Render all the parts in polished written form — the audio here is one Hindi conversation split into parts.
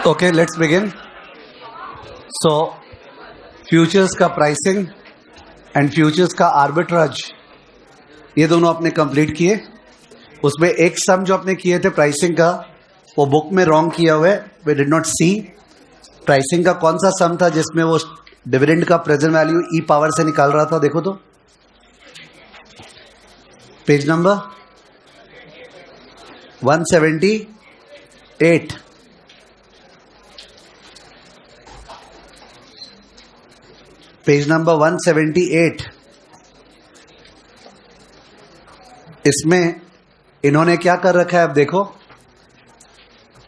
Okay, let's begin. So, futures का प्राइसिंग एंड फ्यूचर्स का आर्बिट्राज ये दोनों आपने कंप्लीट किए. उसमें एक सम जो आपने किए थे प्राइसिंग का वो बुक में रॉन्ग किया हुआ है. We did not see pricing का कौन सा सम था जिसमें वो डिविडेंड का प्रेजेंट वैल्यू ई पावर से निकाल रहा था. देखो तो पेज नंबर 178. Page number 178. इसमें इन्होंने क्या कर रखा है अब देखो.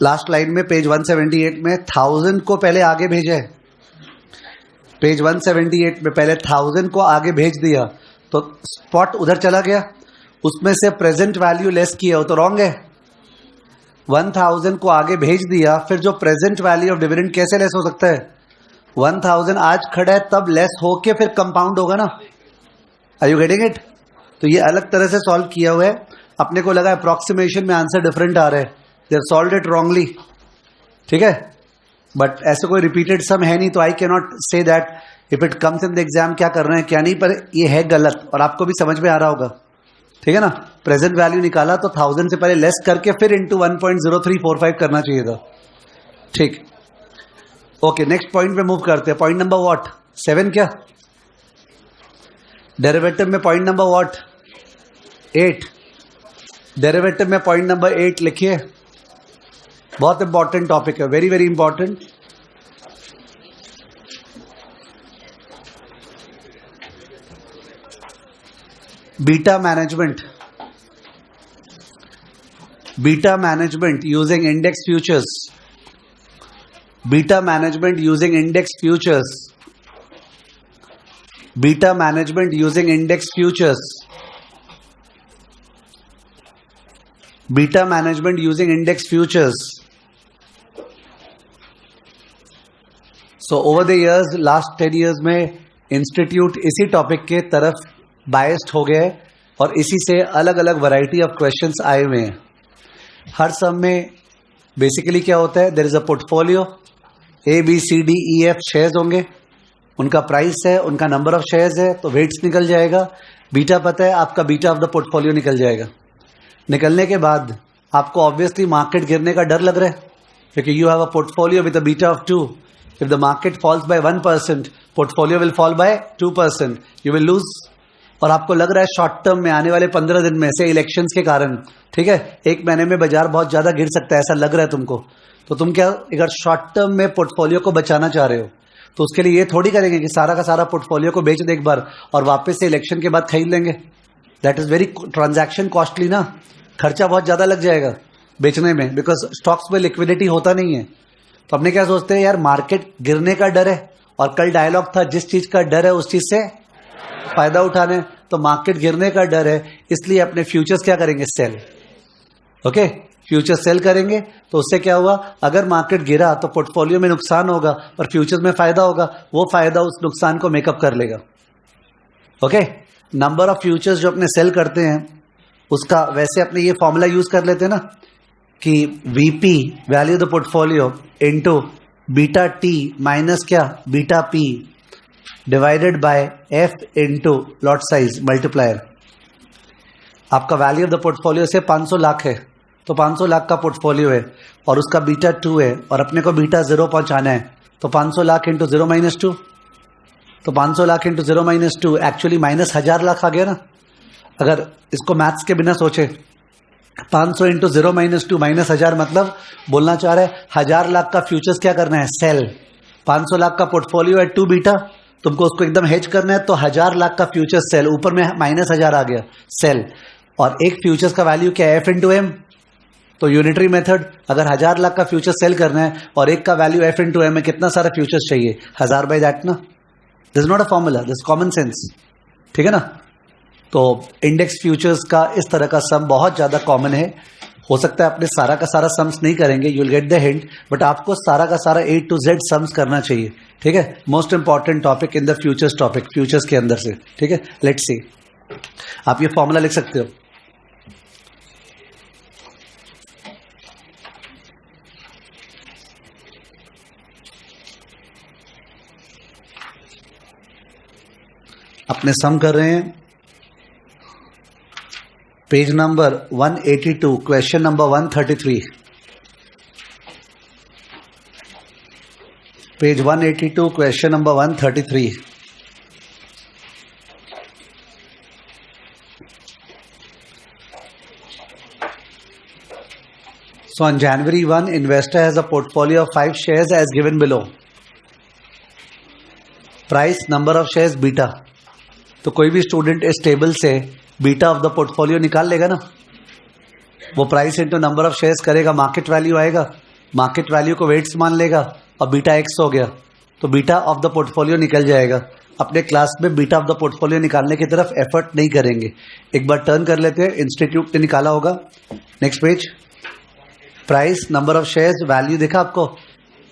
लास्ट लाइन में पेज 178 में 1000 को पहले आगे भेजा है. पेज 178 में पहले 1000 को आगे भेज दिया तो स्पॉट उधर चला गया. उसमें से प्रेजेंट वैल्यू लेस किया हो तो रॉन्ग है. 1000 को आगे भेज दिया फिर जो प्रेजेंट वैल्यू ऑफ डिविडेंड कैसे लेस हो सकता है. 1000 आज खड़ा है तब लेस होके फिर कंपाउंड होगा ना. Are you getting it. तो ये अलग तरह से सॉल्व किया हुआ है. अपने को लगा अप्रोक्सीमेशन में आंसर डिफरेंट आ रहा है. दे सॉल्व्ड इट रॉन्गली. ठीक है बट ऐसे कोई रिपीटेड सम है नहीं तो I can not say that if it comes in the exam क्या कर रहे हैं क्या नहीं. पर ये है गलत और आपको भी समझ में आ रहा होगा. ठीक है ना. प्रेजेंट वैल्यू निकाला तो 1000 से पहले लेस करके फिर इंटू 1.0345 करना चाहिए था. ठीक ओके नेक्स्ट पॉइंट पे मूव करते हैं. पॉइंट नंबर व्हाट 7 क्या डेरिवेटिव में. Point number what 8. डेरिवेटिव में पॉइंट नंबर 8 लिखिए. बहुत इंपॉर्टेंट टॉपिक है. Very very important. Beta management. Beta management using index futures. Beta management using index futures. Beta management using index futures. Beta management using index futures. So over the years last 10 years में इंस्टीट्यूट इसी टॉपिक के तरफ बायस्ड हो गए और इसी से अलग अलग वैरायटी ऑफ क्वेश्चंस आए हुए हैं. हर सम में बेसिकली क्या होता है. There is a portfolio ABCDEF shares होंगे. उनका प्राइस है उनका नंबर ऑफ शेयर्स है तो वेट्स निकल जाएगा. बीटा पता है आपका बीटा ऑफ द पोर्टफोलियो निकल जाएगा. निकलने के बाद आपको ऑब्वियसली मार्केट गिरने का डर लग रहा है क्योंकि you have a portfolio with a beta of 2. If the market falls by 1% portfolio will fall by 2%. You will lose. और आपको लग रहा है शॉर्ट टर्म में आने वाले 15 दिन में से इलेक्शंस के कारण ठीक है 1 महीने में बाजार बहुत ज्यादा गिर सकता है ऐसा लग रहा है तुमको. तो तुम क्या अगर शॉर्ट टर्म में पोर्टफोलियो को बचाना चाह रहे हो तो उसके लिए ये थोड़ी करेंगे कि सारा का सारा पोर्टफोलियो को बेच दे एक बार और वापस से इलेक्शन के बाद खरीद लेंगे. That is very transaction costly ना. खर्चा बहुत ज्यादा लग जाएगा बेचने में बिकॉज स्टॉक्स में लिक्विडिटी होता नहीं है. तो अपने क्या सोचते हैं यार मार्केट गिरने का डर है और कल डायलॉग था जिस चीज का डर है उस चीज से फायदा उठाने. तो मार्केट गिरने का डर है इसलिए अपने फ्यूचर्स क्या करेंगे सेल. ओके फ्यूचर सेल करेंगे तो उससे क्या हुआ अगर मार्केट गिरा तो पोर्टफोलियो में नुकसान होगा पर फ्यूचर्स में फायदा होगा. वो फायदा उस नुकसान को मेकअप कर लेगा. ओके नंबर ऑफ फ्यूचर्स जो अपने सेल करते हैं उसका वैसे अपने ये फॉर्मूला यूज कर लेते हैं ना कि VP value the portfolio into beta T minus क्या beta P divided by F into lot size multiplier. आपका वैल्यू ऑफ द पोर्टफोलियो से 500 लाख है तो 500 लाख का पोर्टफोलियो है और उसका बीटा 2 है और अपने को बीटा 0 पहुंचाना है तो 500 लाख इंटू 0 माइनस 2. तो 500 lakh into 0 minus 2 actually minus 1000 lakh आ गया ना. अगर इसको मैथ्स के बिना सोचे 500 इंटू 0 माइनस 2 माइनस 1000 मतलब बोलना चाह रहे हैं 1000 लाख का फ्यूचर्स क्या करना है सेल. 500 लाख का पोर्टफोलियो है 2 बीटा तुमको उसको एकदम हेज करना है तो 1000 लाख का फ्यूचर सेल ऊपर में माइनस 1000 आ गया सेल. और एक फ्यूचर्स का वैल्यू क्या है F इंटू एम. तो यूनिटरी मेथड अगर 1000 लाख का फ्यूचर सेल करना है और एक का वैल्यू F इंटू एम में कितना सारा फ्यूचर्स चाहिए 1000 बाई दैट ना. This is not a formula this common sense. ठीक है ना. तो इंडेक्स फ्यूचर्स का इस तरह का सम बहुत ज्यादा कॉमन है. हो सकता है अपने सारा का सारा सम्स नहीं करेंगे you will get the hint but आपको सारा का सारा A to Z सम्स करना चाहिए. ठीक है most important topic in the futures topic futures के अंदर से. ठीक है लेट्स सी. आप ये फॉर्मूला लिख सकते हो. अपने सम कर रहे हैं page number 182 question number 133 page 182 question number 133 So on January 1, investor has a portfolio of 5 shares as given below. Price, number of shares, beta. तो कोई भी स्टूडेंट इस टेबल से बीटा ऑफ द पोर्टफोलियो निकाल लेगा ना. वो price into number of shares करेगा, मार्केट वैल्यू आएगा, मार्केट वैल्यू को वेट्स मान लेगा और बीटा एक्स हो गया, तो बीटा ऑफ द पोर्टफोलियो निकल जाएगा. अपने क्लास में बीटा ऑफ द पोर्टफोलियो निकालने की तरफ एफर्ट नहीं करेंगे. एक बार टर्न कर लेते हैं. इंस्टीट्यूट ने निकाला होगा. Next page. Price, number of shares, value देखा आपको.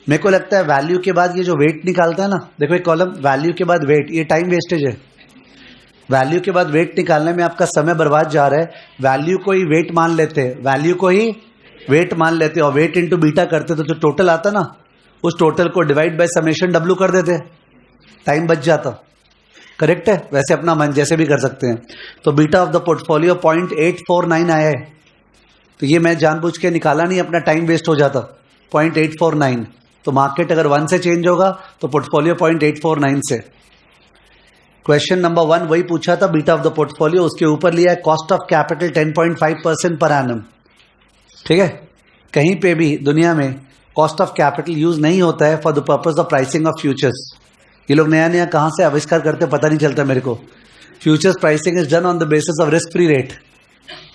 मेरे को लगता है वैल्यू के बाद ये जो वेट निकालता है ना, देखो एक कॉलम वैल्यू के बाद वेट, ये टाइम वेस्टेज है. वैल्यू के बाद वेट निकालने में आपका समय बर्बाद जा रहा है. वैल्यू को ही वेट मान लेते हैं, वैल्यू को ही वेट मान लेते और वेट इंटू बीटा करते, तो जो टोटल आता ना उस टोटल को डिवाइड बाय समेशन डब्ल्यू कर देते, टाइम बच जाता. करेक्ट है. वैसे अपना मन जैसे भी कर सकते हैं. तो बीटा ऑफ द पोर्टफोलियो 0.849 आया है. तो ये मैं जानबूझ के निकाला नहीं, अपना टाइम वेस्ट हो जाता. 0.849. तो मार्केट अगर 1 से चेंज होगा तो पोर्टफोलियो 0.849 से. क्वेश्चन नंबर 1 वही पूछा था, बीटा ऑफ द पोर्टफोलियो. उसके ऊपर लिया है cost of capital 10.5% per annum. ठीक है. कहीं पे भी दुनिया में कॉस्ट ऑफ कैपिटल यूज नहीं होता है for the purpose of pricing of futures. ये लोग नया नया कहां से आविष्कार करते पता नहीं चलता मेरे को. Futures pricing is done on the basis of risk free rate.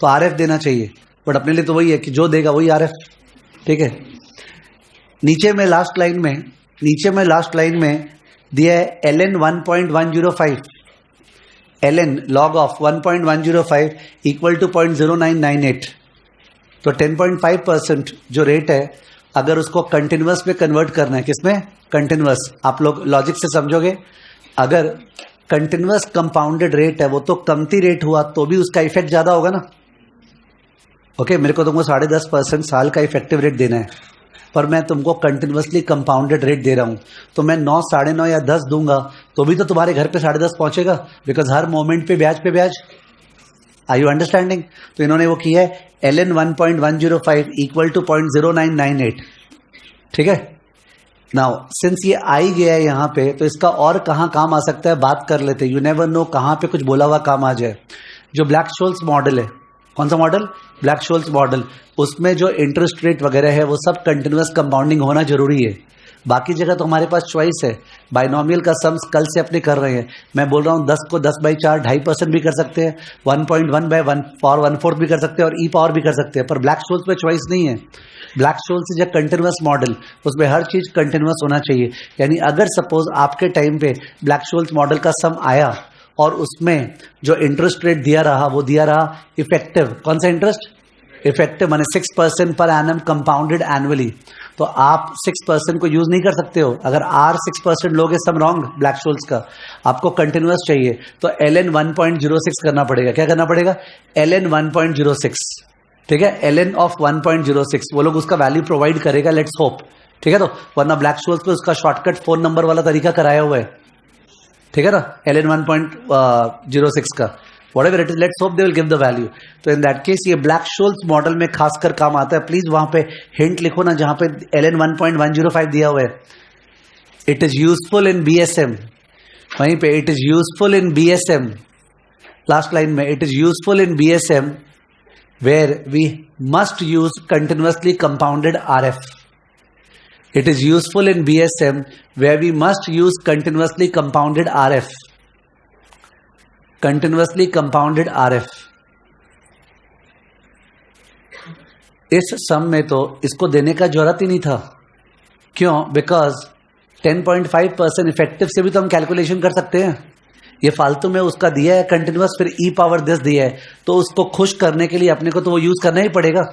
तो आरएफ देना चाहिए, बट अपने लिए तो वही है कि जो देगा वही आरएफ. ठीक है. नीचे में लास्ट लाइन में दिया है L N 1.105. L N log of 1.105 equal to 0.0998. तो 10.5% जो रेट है, अगर उसको कंटिन्यूअस में कन्वर्ट करना है, किसमें? कंटिन्यूअस. आप लोग लॉजिक से समझोगे. अगर कंटिन्यूअस कंपाउंडेड रेट है वो तो कमती रेट हुआ तो भी उसका इफेक्ट ज्यादा होगा ना. ओके मेरे को तुमको 10.5% साल का इफेक्टिव रेट देना है, पर मैं तुमको कंटिन्यूअसली कंपाउंडेड रेट दे रहा हूं, तो मैं 9, 9.5 या 10 दूंगा तो भी तो तुम्हारे घर पे 10.5 पहुंचेगा, बिकॉज हर मोमेंट पे ब्याज. Are you understanding? तो इन्होंने वो किया है एलएन 1.105 इक्वल टू 0.0998. ठीक है. नाउ सिंस ये आ ही गया है यहां पे, तो इसका और कहां काम आ सकता है बात कर लेते हैं. यू नेवर नो कहां पे कुछ बोला हुआ काम आ जाए. जो ब्लैक शोल्स मॉडल है, कौन सा मॉडल? Black Sholes model. उसमें जो इंटरेस्ट रेट वगैरह है वो सब कंटिन्यूअस कंपाउंडिंग होना जरूरी है. बाकी जगह तो हमारे पास चॉइस है. बाइनोमियल का सम्स कल से अपने कर रहे हैं. मैं बोल रहा हूं 10 को 10/4 2.5% भी कर सकते हैं, 1.1/1 और 1/4 भी कर सकते हैं, और ई पावर भी कर सकते हैं. पर ब्लैक शोल्स में चॉइस नहीं है. Black Scholes is a continuous model. उसमें हर चीज कंटिन्यूअस होना चाहिए. यानी अगर सपोज आपके टाइम पे ब्लैक शोल्स मॉडल का सम आया और उसमें जो इंटरेस्ट रेट दिया रहा वो दिया रहा इफेक्टिव. कौन सा इंटरेस्ट? इफेक्टिव माने 6% पर एनम कंपाउंडेड एनुअली. तो आप 6% को यूज नहीं कर सकते हो. अगर आर 6% लोगे सम रॉन्ग ब्लैक शोल्स का. आपको कंटिन्यूअस चाहिए तो एलएन 1.06 करना पड़ेगा. क्या करना पड़ेगा? एलएन 1.06. ठीक है. एलएन ऑफ 1.06 वो लोग उसका वैल्यू प्रोवाइड करेगा, लेट्स होप. ठीक है. तो वरना ब्लैक शोल्स पे उसका शॉर्टकट फोन नंबर वाला तरीका कराया हुआ है. ठीक है ना. एलएन 1.06 का whatever it is, let's hope they will give the value. तो in that case ये ब्लैक शोल्स मॉडल में खासकर काम आता है. प्लीज वहां पे हिंट लिखो ना जहां पे एलएन 1.105 दिया हुआ है. It is useful in BSM. वहीं पे it is useful in BSM. Last line में it is useful in BSM where we must use continuously compounded RF. It is useful in BSM where we must use continuously compounded RF. Continuously compounded RF. इस सम में तो इसको देने का जरूरत ही नहीं था. क्यों? बिकॉज 10.5% इफेक्टिव से भी तो हम कैलकुलेशन कर सकते हैं. ये फालतू में उसका दिया है कंटिन्यूअस, फिर ई पावर 10 दिया है, तो उसको खुश करने के लिए अपने को तो वो यूज करना ही पड़ेगा.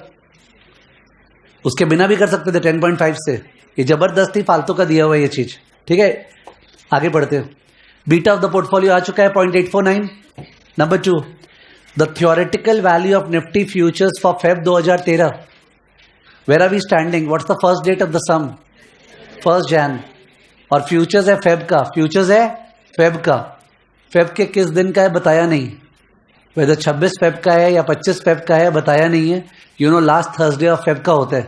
उसके बिना भी कर सकते थे 10.5 से. ये जबरदस्ती फालतू का दिया हुआ है ये चीज. ठीक है. आगे बढ़ते हैं. बीटा ऑफ द पोर्टफोलियो आ चुका है 0.849. Number 2, the theoretical value of Nifty futures for Feb 2013. Where are we standing? What's the first date of the sum? 1 Jan. और फ्यूचर्स है फेब का. फ्यूचर्स है फेब का. फेब के किस दिन का है बताया नहीं, वैसे 26 फेब का है या 25 फेब का है बताया नहीं है। You know last Thursday of Feb का होता है,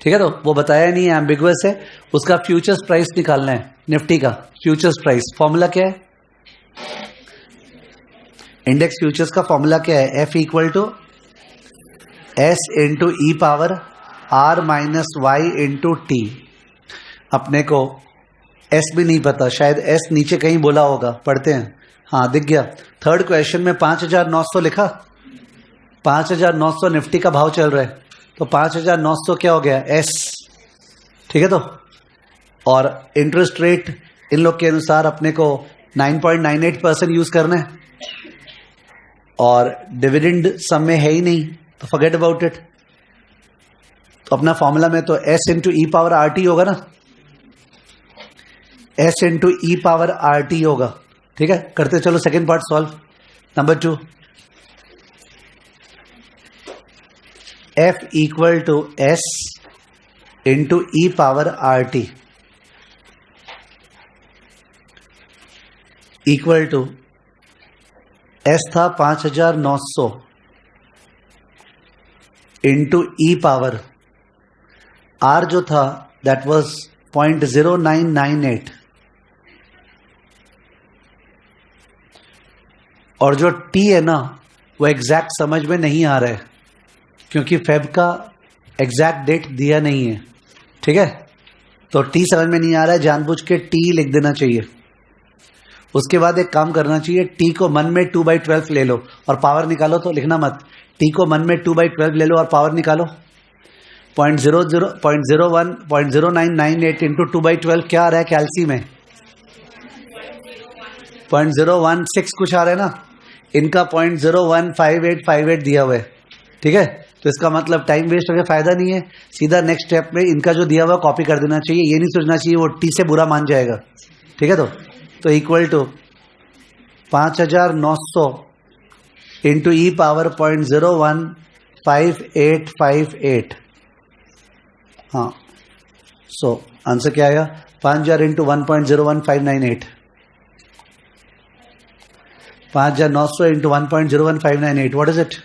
ठीक है, तो वो बताया नहीं है, एम्बिगुअस है। उसका फ्यूचर्स प्राइस निकालना है निफ्टी का, फ्यूचर्स प्राइस। फॉर्मूला क्या है इंडेक्स फ्यूचर्स का? फॉर्मूला क्या है? F equal to S into E power R minus Y into T. अपने को एस भी नहीं पता, शायद एस नीचे कहीं बोला होगा, पढ़ते हैं। हाँ दिख गया। थर्ड क्वेश्चन में 5,900 लिखा, 5,900 निफ्टी का भाव चल रहा है, तो 5,900 क्या हो गया? एस, ठीक है। तो और इंटरेस्ट रेट इन लोग के अनुसार अपने को 9.98% यूज करना है, और डिविडेंड सम में है ही नहीं, तो फॉरगेट अबाउट इट। तो अपना फॉर्मूला में तो S into E power R T होगा ना, S into E power R T होगा, ठीक है। करते चलो second part solve. Number 2, F equal to S into E power R T equal to S था 5,900 इंटू ई पावर आर जो था दैट वाज 0.0998, और जो टी है ना वो एग्जैक्ट समझ में नहीं आ रहा है, क्योंकि फेब का एग्जैक्ट डेट दिया नहीं है, ठीक है। तो टी समझ में नहीं आ रहा है, जानबूझ के टी लिख देना चाहिए। उसके बाद एक काम करना चाहिए, टी को मन में 2/12 ले लो और पावर निकालो, तो लिखना मत। टी को मन में 2/12 ले लो और पावर निकालो। 0.0998 इंटू 2/12 क्या आ रहा है कैलसी में? 0.016 कुछ आ रहा है ना, इनका 0.015858 दिया हुआ है, ठीक है। तो इसका मतलब टाइम वेस्ट होकर फायदा नहीं है, सीधा नेक्स्ट स्टेप में इनका जो दिया हुआ कॉपी कर देना चाहिए। ये नहीं सोचना चाहिए वो टी से बुरा मान जाएगा, ठीक है। तो equal to 5,900 into E power 0.015858। हाँ, सो आंसर क्या आएगा? 5,000 into 1.01598, 5,900 into 1.01598, what is it?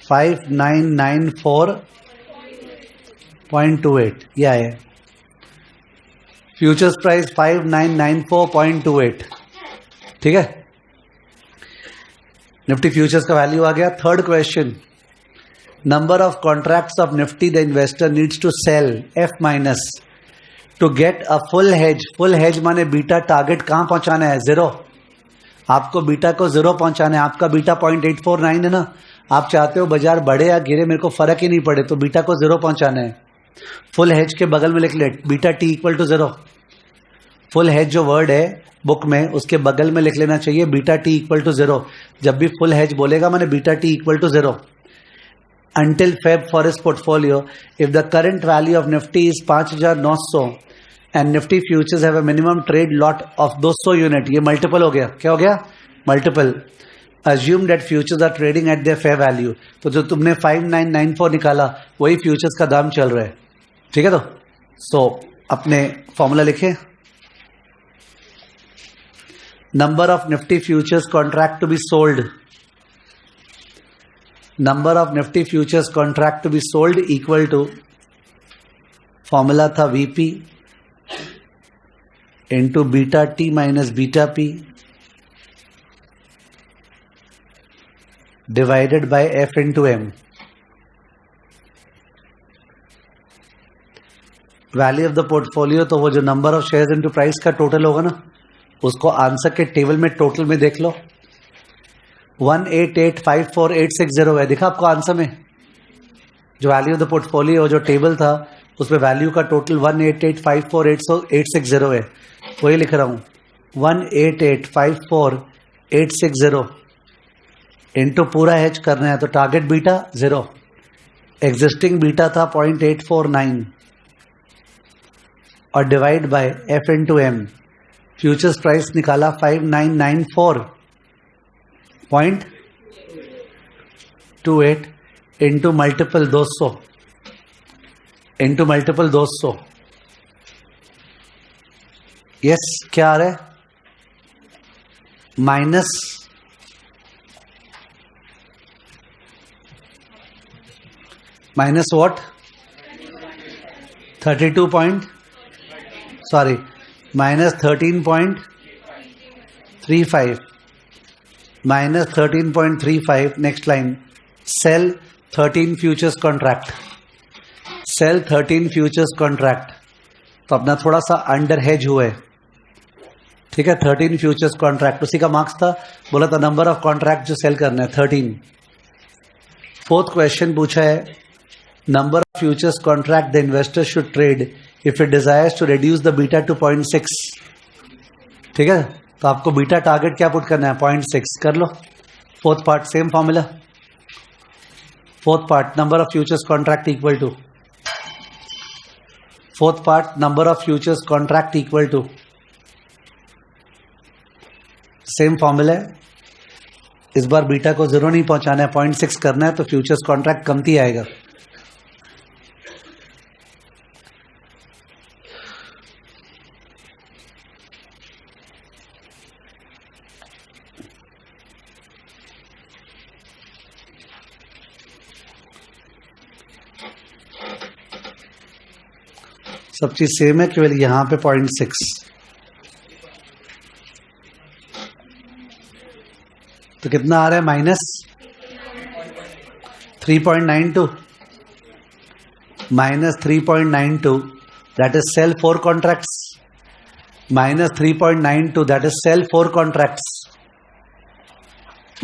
5994.28, यह है फ्यूचर्स प्राइस 5994.28, ठीक है। निफ्टी फ्यूचर्स का वैल्यू आ गया। Third question, number of contracts of Nifty the investor needs to sell F minus to get a full hedge. Full hedge माने बीटा टारगेट कहां पहुंचाना है? 0। आपको बीटा को 0 पहुंचाना है। आपका बीटा 0.849 है ना, आप चाहते हो बाजार बढ़े या गिरे मेरे को फर्क ही नहीं पड़े, तो बीटा को 0 पहुंचाना है। फुल हेज के बगल में लिख ले beta T equal to 0। Full hedge जो वर्ड है बुक में, उसके बगल में लिख लेना चाहिए बीटा टी इक्वल टू 0। जब भी फुल हेज बोलेगा मैंने beta T equal to 0 until Feb for his portfolio. If the current value of Nifty is 5,900 and Nifty futures have a minimum trade lot of 200 unit, ये मल्टीपल हो गया। क्या हो गया? Multiple. Assume that futures are trading at their fair value. तो जो तुमने 5994 निकाला वही फ्यूचर्स का दाम चल रहा है, ठीक है। तो अपने फॉर्मूला लिखे, number of Nifty futures contract to be sold, number of Nifty futures contract to be sold equal to, formula था VP into beta T minus beta P divided by F into M. Value of the portfolio, तो वो जो number of shares into price का टोटल होगा ना, उसको आंसर के टेबल में टोटल में देख लो। 18854,860 है, दिखा आपको आंसर में? जो वैल्यू ऑफ द पोर्टफोलियो जो टेबल था उसमें वैल्यू का टोटल 18854,860 है, वही लिख रहा हूं। 18854,860 इंटू पूरा हेज करना है, तो टारगेट बीटा 0, एग्जिस्टिंग बीटा था 0.849 और divide by F into M. Futures price निकाला 5994.28 into multiple 200 into multiple 200। Yes, क्या आ रहा है? Minus what 32 point sorry minus 13.35 minus 13.35 next line sell 13 futures contract sell 13 futures contract तो अपना थोड़ा सा अंडर हेज हुआ है ठीक है 13 फ्यूचर्स कॉन्ट्रैक्ट उसी का मार्क्स था बोला था नंबर ऑफ कॉन्ट्रैक्ट जो सेल करना है 13 फोर्थ क्वेश्चन पूछा है number of futures contract the investor should trade if it desires to reduce the beta to 0.6 ठीक है तो आपको बीटा टारगेट क्या पुट करना है 0.6 कर लो fourth part same formula fourth part number of futures contract equal to fourth part number of futures contract equal to same formula है इस बार बीटा को 0 नहीं पहुंचाना है 0.6 करना है तो फ्यूचर्स कॉन्ट्रैक्ट कमती आएगा सब चीज सेम है केवल यहां पे 0.6 तो कितना आ रहा है minus 3.92 minus 3.92 that is sell 4 contracts minus 3.92 that is sell 4 contracts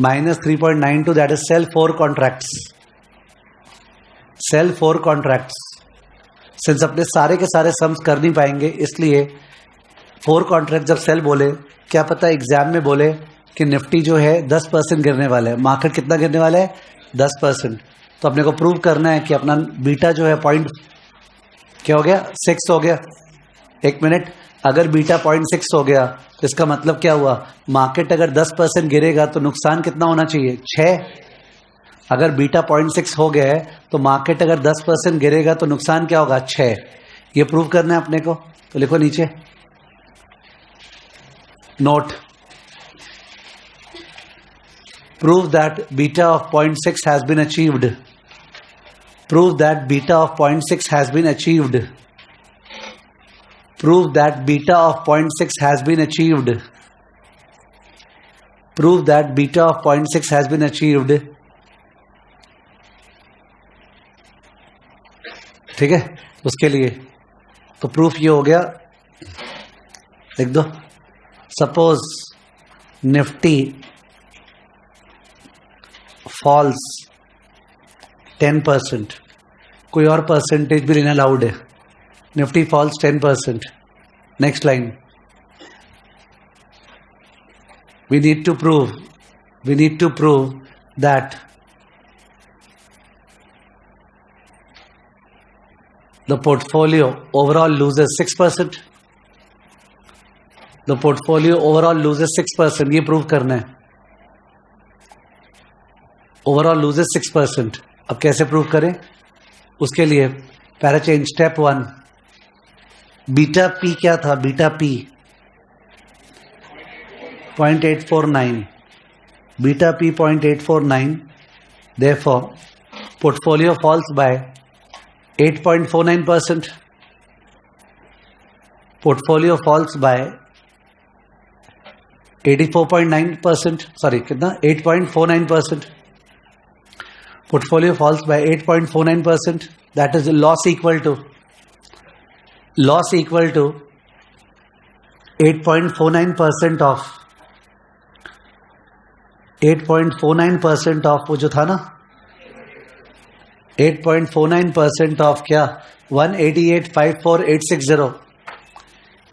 minus 3.92 that is sell 4 contracts sell 4 contracts since अपने सारे के सारे सम्स कर नहीं पाएंगे इसलिए 4 कॉन्ट्रैक्ट जब सेल बोले क्या पता एग्जाम में बोले कि निफ्टी जो है 10% गिरने वाला है मार्केट कितना गिरने वाला है 10% तो अपने को प्रूव करना है कि अपना बीटा जो है पॉइंट क्या हो गया 6 हो गया एक मिनट अगर बीटा 0.6 हो गया तो इसका मतलब क्या हुआ मार्केट अगर 10% गिरेगा तो नुकसान कितना होना चाहिए 6 अगर बीटा 0.6 हो गया है तो मार्केट अगर 10% गिरेगा तो नुकसान क्या होगा 6 ये प्रूव करना है अपने को तो लिखो नीचे note prove that beta of 0.6 has been achieved prove that beta of 0.6 has been achieved prove that beta of 0.6 has been achieved prove that beta of 0.6 has been achieved ठीक है उसके लिए तो प्रूफ ये हो गया लिख दो सपोज निफ्टी फॉल्स 10% कोई और परसेंटेज भी लेना अलाउड है Nifty falls 10% next line we need to prove that the portfolio overall loses 6%. The portfolio overall loses 6%. ये प्रूव करना है ओवरऑल लूजेस 6%. अब कैसे प्रूव करें उसके लिए para change step 1 beta P क्या था beta P 0.849 beta P 0.849 therefore portfolio falls by 8.49%. Portfolio falls by 84.9%. Sorry, कितना 8.49%. Portfolio falls by 8.49%. That is loss equal to 8.49% of 8.49% of वो जो था ना 8.49% of क्या 188,54,860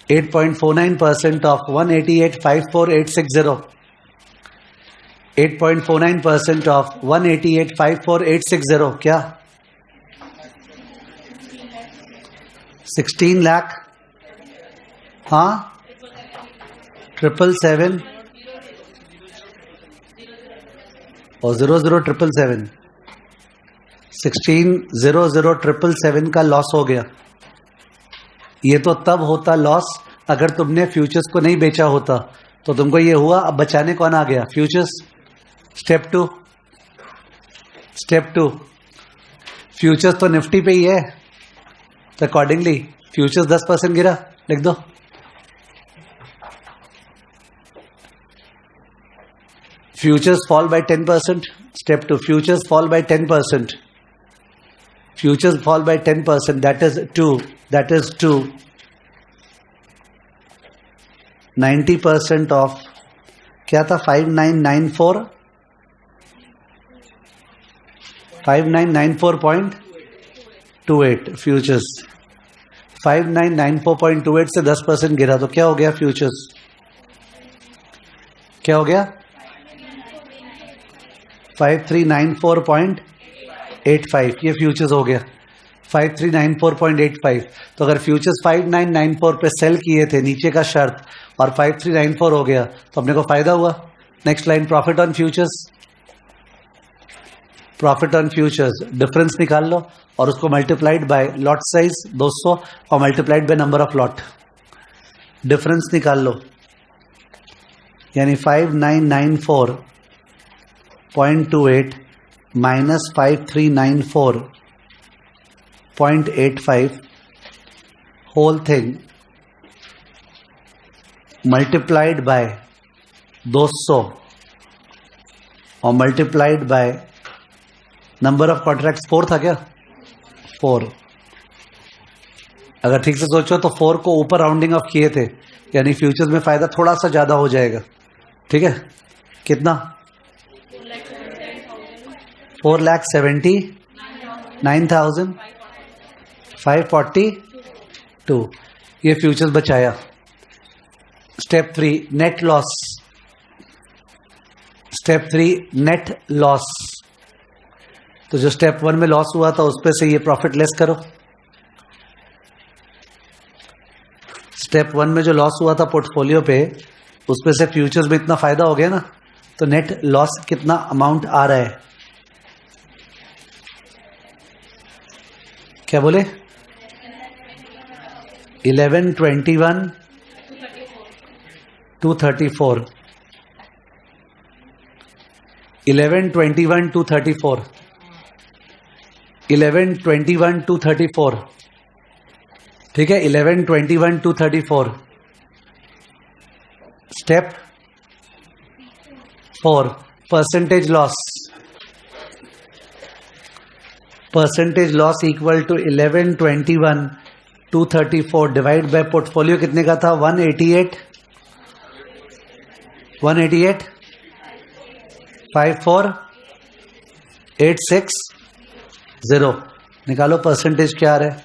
8.49% of 188,54,860 8.49% of 188,54,860 क्या 16 लाख हाँ 777 और 00777 16,00777 का लॉस हो गया। ये तो तब होता लॉस अगर तुमने फ्यूचर्स को नहीं बेचा होता, तो तुमको ये हुआ. अब बचाने कौन आ गया? फ्यूचर्स. स्टेप टू फ्यूचर्स तो निफ्टी पे ही है, तो अकॉर्डिंगली फ्यूचर्स 10% गिरा. लिख दो. Futures fall by 10%. Step 2. Futures fall by 10%. Futures fall by 10%. That is 2. 90% of क्या था? 5994. 5994.28 फ्यूचर्स. 5994.28 से 10% गिरा तो क्या हो गया? फ्यूचर्स क्या हो गया? 5394.85. ये फ्यूचर्स हो गया. 5394.85. तो अगर फ्यूचर्स 5994 पे सेल किए थे, नीचे का शर्त, और 5394 हो गया, तो अपने को फायदा हुआ. Next line, profit on futures. Profit on futures difference निकाल लो और उसको मल्टीप्लाइड बाय लॉट साइज 200 और multiplied by number of lot. Difference निकाल लो, यानी 5994.28 minus 5394.85 whole thing multiplied by 200 और multiplied by number of contracts. 4 था क्या? 4. अगर ठीक से सोचो तो 4 को ऊपर राउंडिंग ऑफ किए थे, यानी फ्यूचर्स में फायदा थोड़ा सा ज्यादा हो जाएगा. ठीक है, कितना? 4,79,542. ये फ्यूचर्स बचाया. Step 3 net loss. Step 3 net loss. तो जो स्टेप 1 में लॉस हुआ था उस पे से ये प्रॉफिट लेस करो. स्टेप 1 में जो लॉस हुआ था पोर्टफोलियो पे, उस पे से फ्यूचर्स में इतना फायदा हो गया ना, तो नेट लॉस कितना अमाउंट आ रहा है? क्या बोले? 1121,234. 1121,234. 1121,234. ठीक है, 1121,234. Step 4 percentage loss. Percentage loss equal to 1121,234 divide by portfolio कितने का था? 188 54,860. निकालो परसेंटेज क्या आ रहा है?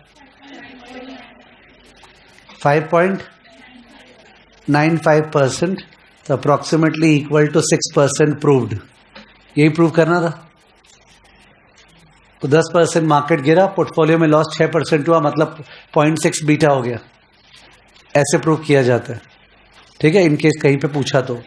5.95%. तो अप्रोक्सीमेटली इक्वल टू 6% प्रूव्ड. यही प्रूव करना था. तो 10% मार्केट गिरा, पोर्टफोलियो में लॉस 6% हुआ, मतलब 0.6 बीटा हो गया. ऐसे प्रूव किया जाता है. ठीक है, इनकेस कहीं पे पूछा तो.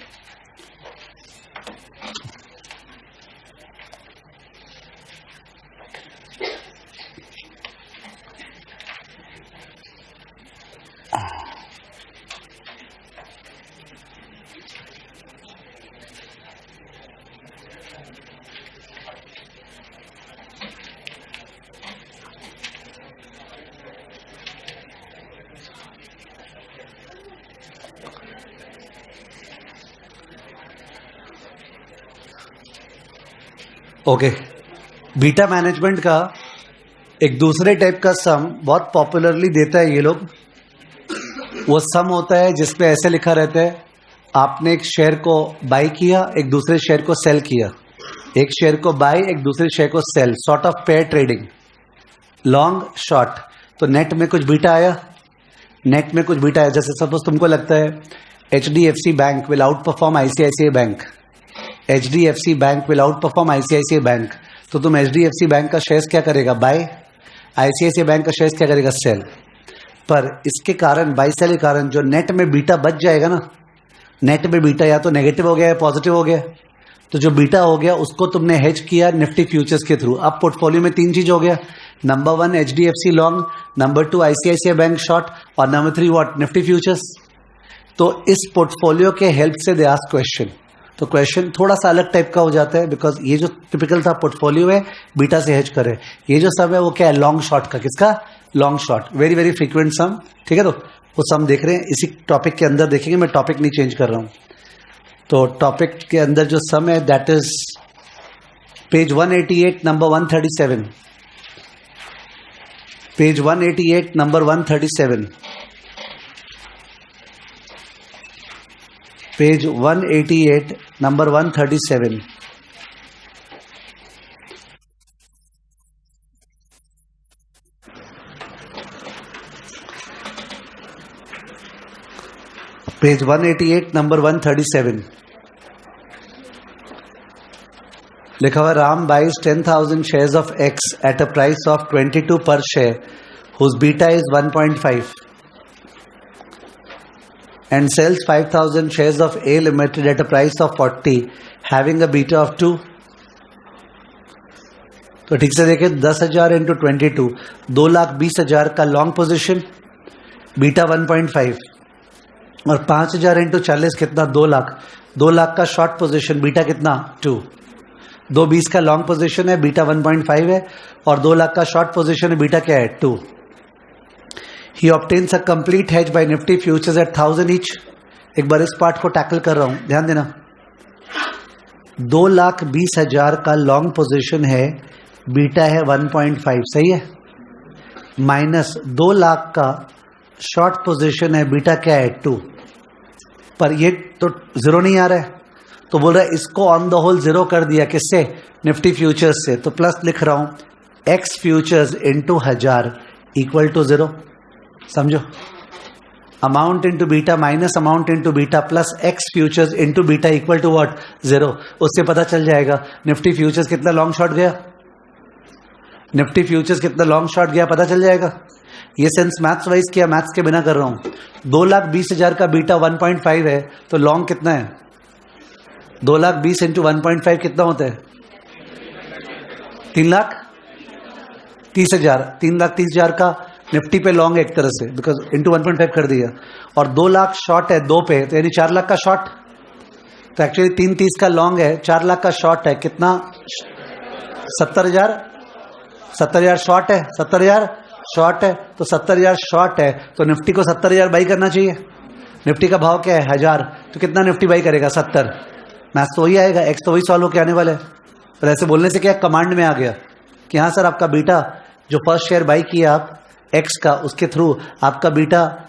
ओके, बीटा मैनेजमेंट का एक दूसरे टाइप का सम बहुत पॉपुलरली देता है ये लोग. वो सम होता है जिसपे ऐसे लिखा रहता है, आपने एक शेयर को बाई किया, एक दूसरे शेयर को सेल किया. एक शेयर को बाई, एक दूसरे शेयर को sell, sort of pair trading, long short. तो नेट में कुछ बीटा आया. नेट में कुछ बीटा आया. जैसे सपोज तुमको लगता है HDFC bank will out perform ICICI bank. HDFC bank will out perform ICICI bank. तो तुम HDFC बैंक का शेयर्स क्या करेगा? बाय. ICICI बैंक का शेयर्स क्या करेगा? सेल. पर इसके कारण, बाई सेल के कारण जो नेट में बीटा बच जाएगा ना, नेट में बीटा या तो नेगेटिव हो गया या पॉजिटिव हो गया. तो जो बीटा हो गया उसको तुमने हेज किया निफ्टी फ्यूचर्स के थ्रू. अब पोर्टफोलियो में 3 चीज हो गया. Number 1 HDFC long, number 2 ICICI bank short, और नंबर 3 व्हाट? Nifty futures. तो इस पोर्टफोलियो के हेल्प से दे आस्क क्वेश्चन। तो क्वेश्चन थोड़ा सा अलग टाइप का हो जाता है, बिकॉज ये जो टिपिकल था पोर्टफोलियो है बीटा से हेज करे, ये जो सब है वो क्या है, लॉन्ग शॉर्ट का। किसका? Long short, very very frequent sum. ठीक है, तो वो सम देख रहे हैं, इसी टॉपिक के अंदर देखेंगे, मैं टॉपिक नहीं चेंज कर रहा हूं। तो टॉपिक के अंदर जो सम है that is page 188 number 137, page 188 number 137, page 188 number 137। Page 188 number 137 लिखा हुआ, Ram buys 10,000 shares of X at a price of 22 per share whose beta is 1.5 and sells 5,000 shares of A Limited at a price of 40 having a beta of 2। तो ठीक से देखें, 10,000 इंटू 22, 2,20,000 का लॉन्ग पोजिशन, बीटा 1.5, और 5,000 इंटू 40 कितना, 2 लाख, 2 लाख का शॉर्ट पोजीशन, बीटा कितना, 2। 2,20 का लॉन्ग पोजीशन है, बीटा 1.5 है, और 2 लाख का शॉर्ट पोजीशन है, बीटा क्या है, 2। He obtains a complete hedge by Nifty futures at 1,000 each. एक बार इस पार्ट को टैकल कर रहा हूं, ध्यान देना। 2,20,000 का लॉन्ग पोजीशन है, बीटा है 1.5, सही है, माइनस 2 लाख का शॉर्ट पोजीशन है, बीटा क्या है, 2। पर ये तो जीरो नहीं आ रहा है, तो बोल रहा है इसको ऑन द होल जीरो कर दिया, किससे, निफ्टी फ्यूचर्स से। तो प्लस लिख रहा हूं, X futures into 1,000 equal to 0। समझो, amount into beta minus amount into beta plus X futures into beta equal to what, 0। उससे पता चल जाएगा निफ्टी फ्यूचर्स कितना लॉन्ग शॉर्ट गया, निफ्टी फ्यूचर्स कितना लॉन्ग शॉर्ट गया, पता चल जाएगा। ये सेंस मैथ्स वाइज किया, मैथ्स के बिना कर रहा हूं। 2,20,000 का बीटा 1.5 है, तो लॉन्ग कितना है, 2,20,000 इंटू 1.5 कितना होता है, 3,30,000। 3,30,000 का निफ्टी पे लॉन्ग एक तरह से, बिकॉज इंटू 1.5 कर दिया, और 2 लाख शॉर्ट है 2 पे, तो यानी 4 लाख का शॉर्ट। तो एक्चुअली 3,30 का लॉन्ग है, 4 लाख का शॉर्ट है, कितना, 70,000। 70,000 शॉर्ट है, 70,000 शॉर्ट है, तो 70,000 शॉर्ट है, तो निफ्टी को 70,000 बाई करना चाहिए। निफ्टी का भाव क्या है, 1,000, तो कितना निफ्टी बाई करेगा, 70। मैथ्स तो वही आएगा, एक्स तो वही सॉल्व होकर आने वाला है। पर ऐसे बोलने से क्या कमांड में आ गया कि हाँ सर, आपका बीटा जो फर्स्ट शेयर बाई किया आप एक्स का, उसके थ्रू आपका बीटा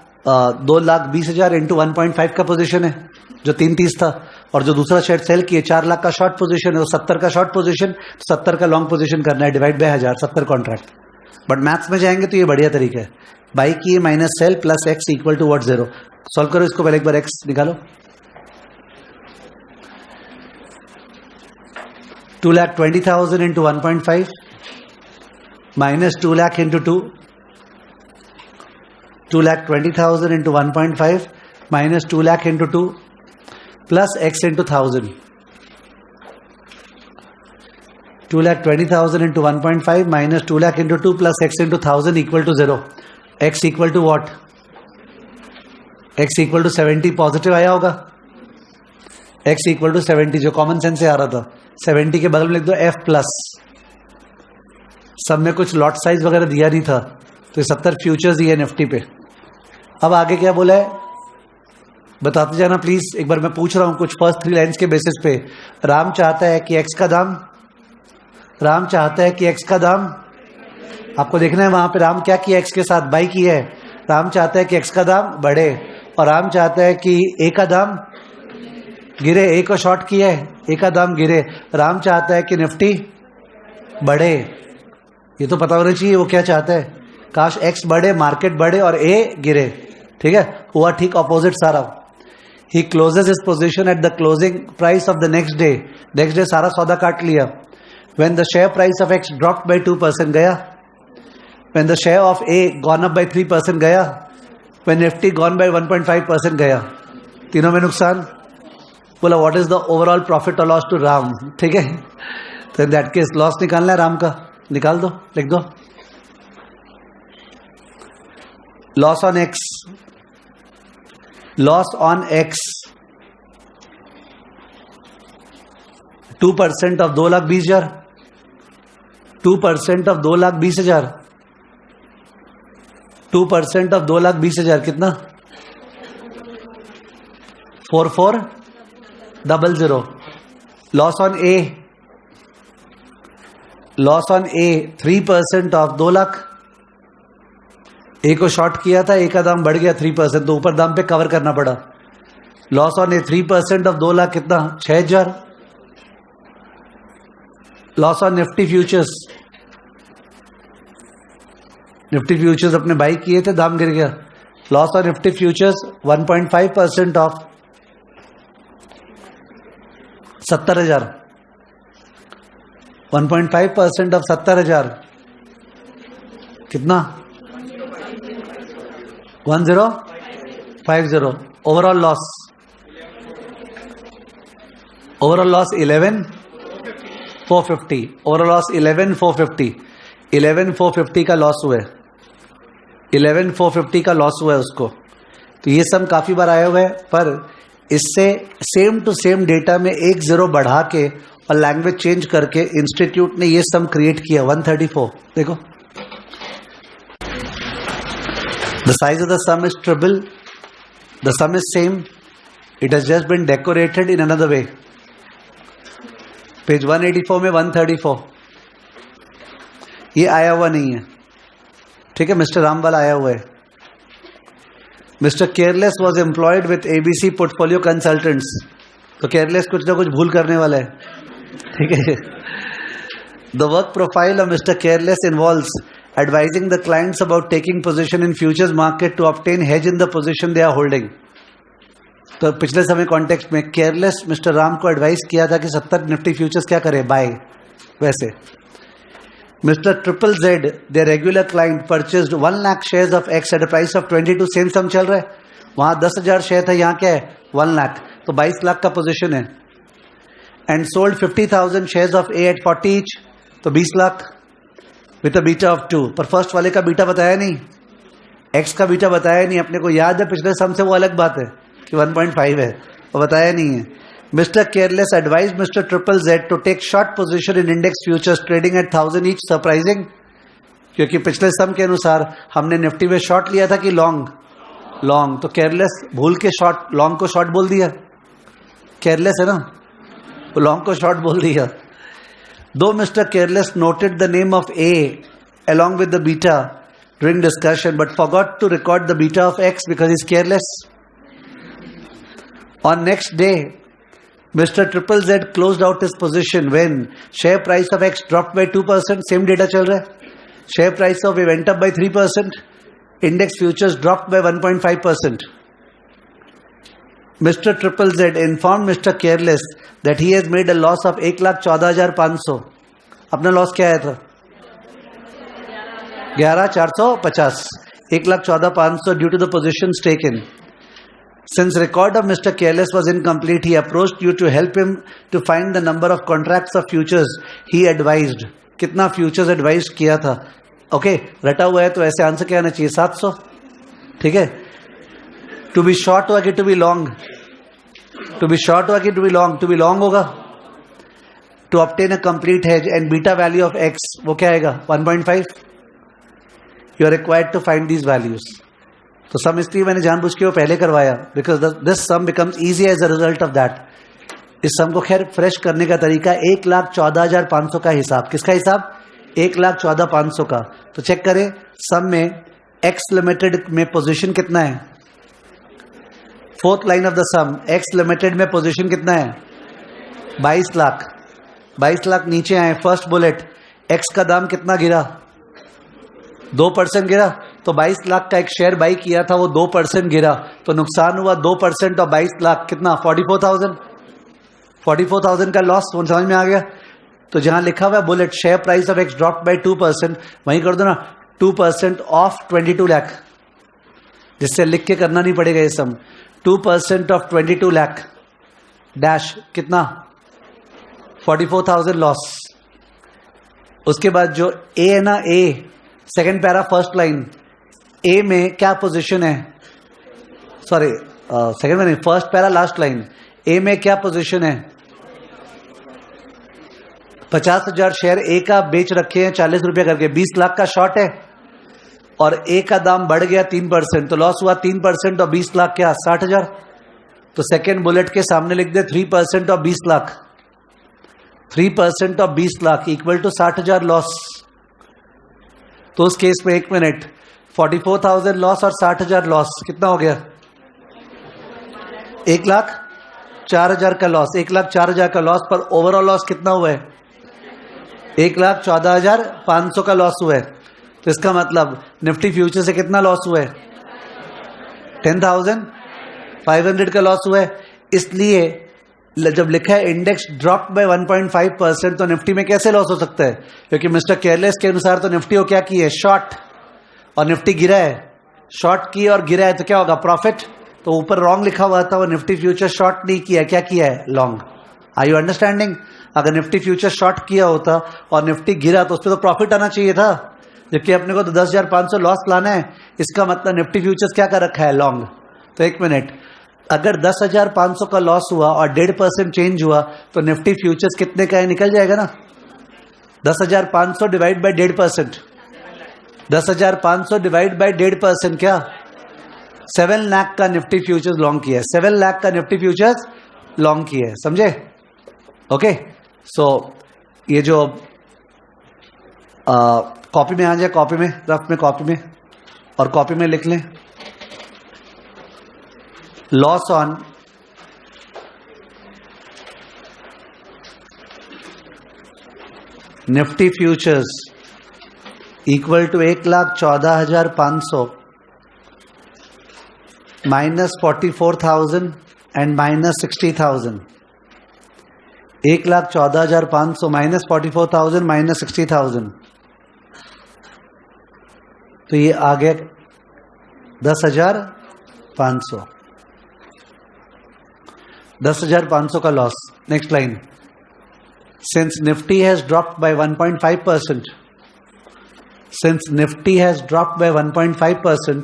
2,20,000 इंटू 1.5 का पोजीशन है, जो 3,30 था, और जो दूसरा शेयर सेल किए 4 लाख का शॉर्ट पोजीशन है, वो 70 का शॉर्ट पोजीशन, 70 का लॉन्ग पोजीशन करना है, divide by 1,000, 70 contract. But maths में जाएंगे तो ये बढ़िया तरीका है, बाई किए minus sell plus X equal to what, 0। Solve करो इसको, पहले एक बार एक्स निकालो। 2,20,000 into 1.5 minus 2 lakh into 2, 2,20,000 into 1.5 minus 2 lakh into 2 plus X into 1,000। 2,20,000 into 1.5 minus 2 lakh into 2 plus X into 1,000 equal to 0। X equal to what, X equal to 70, positive आया होगा, एक्स इक्वल टू 70 जो कॉमन सेंस से आ रहा था। 70 के बगल में लिख दो एफ प्लस, सब में कुछ लॉट साइज वगैरह दिया नहीं था, तो ये 70 फ्यूचर्स दिए निफ्टी पे। अब आगे क्या बोला है बताते जाना प्लीज, एक बार मैं पूछ रहा हूं कुछ फर्स्ट 3 लाइन्स के बेसिस पे। राम चाहता है कि एक्स का दाम, राम चाहता है कि एक्स का दाम, आपको देखना है वहां पे राम क्या किया, एक्स के साथ बाई किया है। राम चाहता है कि एक्स का दाम बढ़े, और राम चाहता है कि ए का दाम गिरे, ए को शॉर्ट किया है, ए का दाम गिरे। राम चाहता है कि निफ्टी बढ़े, ये तो पता होना चाहिए वो क्या चाहता है। काश एक्स बढ़े, मार्केट बढ़े और ए गिरे, ठीक है, हुआ ठीक ऑपोजिट सारा। He closes his position at the closing price of the next day, next day सारा सौदा काट लिया। When the share price of X dropped by 2% गया, when the share of A gone up by 3% गया, व्हेन निफ्टी गॉन बाय 1.5% गया, तीनों में नुकसान। बोला what is the overall profit और लॉस टू राम, ठीक है, तो इन दैट केस लॉस निकालना है राम का, निकाल दो, लिख दो loss on X, loss on X 2% of 2,20,000, 2% of 2,20,000, 2% of 2,20,000 कितना? 4400. Loss on A, loss on A 3% of 2 lakh. A को शॉर्ट किया था, ए का दाम बढ़ गया 3%, तो ऊपर दाम पे कवर करना पड़ा. Loss on A 3% of 2 lakh कितना? 6,000. Loss on Nifty futures, Nifty futures अपने बाई किए थे, दाम गिर गया. Loss on Nifty futures 1.5% of 70,000. 1.5% of 70,000 कितना? 1050. Overall loss, overall loss 11,450. Overall loss 11,450. 11,450 का लॉस हुआ है. 11,450 का लॉस हुआ है उसको. तो ये सम काफी बार आया हुआ है, पर इससे सेम टू सेम डेटा में एक जीरो बढ़ा के और लैंग्वेज चेंज करके इंस्टीट्यूट ने ये सम क्रिएट किया. 134. देखो, the size of the sum is triple, the sum is same, it has just been decorated in another way. Page 184 में 134. ये आया हुआ नहीं है, ठीक है. मिस्टर रामवाल आया हुआ है. Mister Careless was employed with A B C portfolio consultants. तो केयरलेस कुछ ना कुछ भूल करने वाला है, ठीक है. The work profile of mister Careless involves advising the clients about taking position in futures market to obtain hedge in the position they are holding. तो पिछले समय कॉन्टेक्स्ट में केयरलेस मिस्टर राम को एडवाइस किया था कि 70 निफ्टी फ्यूचर्स क्या करे, बाय. वैसे Mr. Triple Z, their regular client, purchased 1 lakh shares of X at a price of 22. Same सम चल रहा है. वहां 10,000 शेयर था, यहाँ क्या है? 1 लाख. तो 22 लाख का पोजीशन है. And sold 50,000 shares of A at 40 each. तो 20 lakh with a beta of 2. पर फर्स्ट वाले का बीटा बताया नहीं, X का बीटा बताया नहीं. अपने को याद है पिछले सम से, वो अलग बात है कि 1.5 है, वो बताया नहीं है. Mr. Careless advised Mr. Triple Z to take short position in index futures trading at 1,000 each. Surprising, क्योंकि पिछले सम के अनुसार हमने निफ्टी में शॉर्ट लिया था कि लॉन्ग. लॉन्ग. तो केयरलेस भूल के शॉर्ट, लॉन्ग को शॉर्ट बोल दिया. केयरलेस है ना, तो लॉन्ग को शॉर्ट बोल दिया. दो mister careless noted the name of A along with the beta during discussion but forgot to record the beta of X because he's careless. On next day, Mr. Triple Z closed out his position when share price of X dropped by 2%. Same data चल रहा है. Share price of A went up by 3%. Index futures dropped by 1.5%. Mr. Triple Z informed Mr. Careless that he has made a loss of 1,14,500. अपना लॉस क्या आया था? 11,450. 1,14,500 due to the positions taken. Since record of Mr. Careless was incomplete, he approached you to help him to find the number of contracts of futures he advised. कितना futures advised किया था? ओके, रटा हुआ है तो ऐसे आंसर क्या आना चाहिए? 700. ठीक है. टू बी शॉर्ट हुआ कि to be long? To be short हुआ कि to be long? To be long होगा. To obtain a complete hedge and beta value of X, वो क्या आएगा? 1.5. You are required to find these values. तो सम इसलिए मैंने जानबूझ के वो पहले करवाया, because this sum becomes easy as a result of that. इस सम को खैर फ्रेश करने का तरीका 1,14,500 का हिसाब. किसका हिसाब? 1,14,500 का. तो चेक करें सम में एक्स लिमिटेड में पोजीशन कितना है? Fourth line of the sum, X limited में पोजीशन कितना है? 22 लाख. 22 लाख नीचे आए. फर्स्ट बुलेट, एक्स का दाम कितना गिरा? 2% गिरा. तो 22 लाख का एक शेयर बाई किया था, वो 2% गिरा, तो नुकसान हुआ 2% और 22 लाख कितना? 44,000. 44,000 का लॉस. समझ में आ गया? तो जहां लिखा हुआ है bullet share price of x drop by 2%, वहीं कर दो ना 2% ऑफ 22 लाख, जिससे लिख के करना नहीं पड़ेगा ये सम. 2% ऑफ 22 लाख डैश कितना? 44,000 लॉस. उसके बाद जो ए है ना, ए सेकेंड पैरा फर्स्ट लाइन, ए में क्या पोजीशन है? सॉरी, सेकंड में नहीं, फर्स्ट पैरा लास्ट लाइन, ए में क्या पोजीशन है? 50,000 शेयर ए का बेच रखे हैं 40 रुपए करके, 20 लाख का शॉर्ट है और ए का दाम बढ़ गया 3%, तो लॉस हुआ 3% और 20 लाख क्या? 60,000। तो सेकेंड बुलेट के सामने लिख दे 3% और 20 लाख, 3% और 20 लाख इक्वल टू 60,000 लॉस। तो उस केस में 1 मिनट, 44,000 लॉस और 60,000 लॉस, कितना हो गया? 1,04,000 का लॉस। 1,04,000 का लॉस पर ओवरऑल लॉस कितना हुआ है? 1,14,500 का लॉस हुआ है। तो इसका मतलब निफ्टी फ्यूचर से कितना लॉस हुआ है? 10,500 का लॉस हुआ है। इसलिए जब लिखा है इंडेक्स ड्रॉप बाय 1.5%, तो निफ्टी में कैसे लॉस हो सकता है? क्योंकि मिस्टर केयरलेस के अनुसार तो निफ्टी को क्या की है? शॉर्ट, और निफ्टी गिरा है। शॉर्ट की और गिरा है तो क्या होगा? प्रॉफिट। तो ऊपर रॉन्ग लिखा हुआ था, वो निफ्टी फ्यूचर शॉर्ट नहीं किया, क्या किया है? लॉन्ग। Are you understanding? अगर निफ्टी फ्यूचर शॉर्ट किया होता और निफ्टी गिरा तो उस पर तो प्रॉफिट आना चाहिए था, जबकि अपने को तो 10,500 लॉस लाना है। इसका मतलब निफ्टी फ्यूचर्स क्या कर रखा है? लॉन्ग। तो 1 मिनट, अगर 10,500 का लॉस हुआ और 1.5% चेंज हुआ तो निफ्टी फ्यूचर्स कितने का है? निकल जाएगा ना। 10,500 डिवाइड बाय 1.5%, 10,500 डिवाइड बाय 1.5% क्या? 7 लाख का निफ्टी फ्यूचर्स लॉन्ग किया है। 7 लाख का निफ्टी फ्यूचर्स लॉन्ग किया है, समझे? ओके। सो ये जो कॉपी में आ जाए, कॉपी में, रफ में, कॉपी में, और कॉपी में लिख लें loss on Nifty futures equal to 1,14,500 minus 44,000 and minus 60,000। 1,14,500 minus 44,000 minus 60,000, तो ये आ गया 10,500। 10,500 का loss. Next line, since Nifty has dropped by 1.5%, since Nifty has dropped by 1.5%,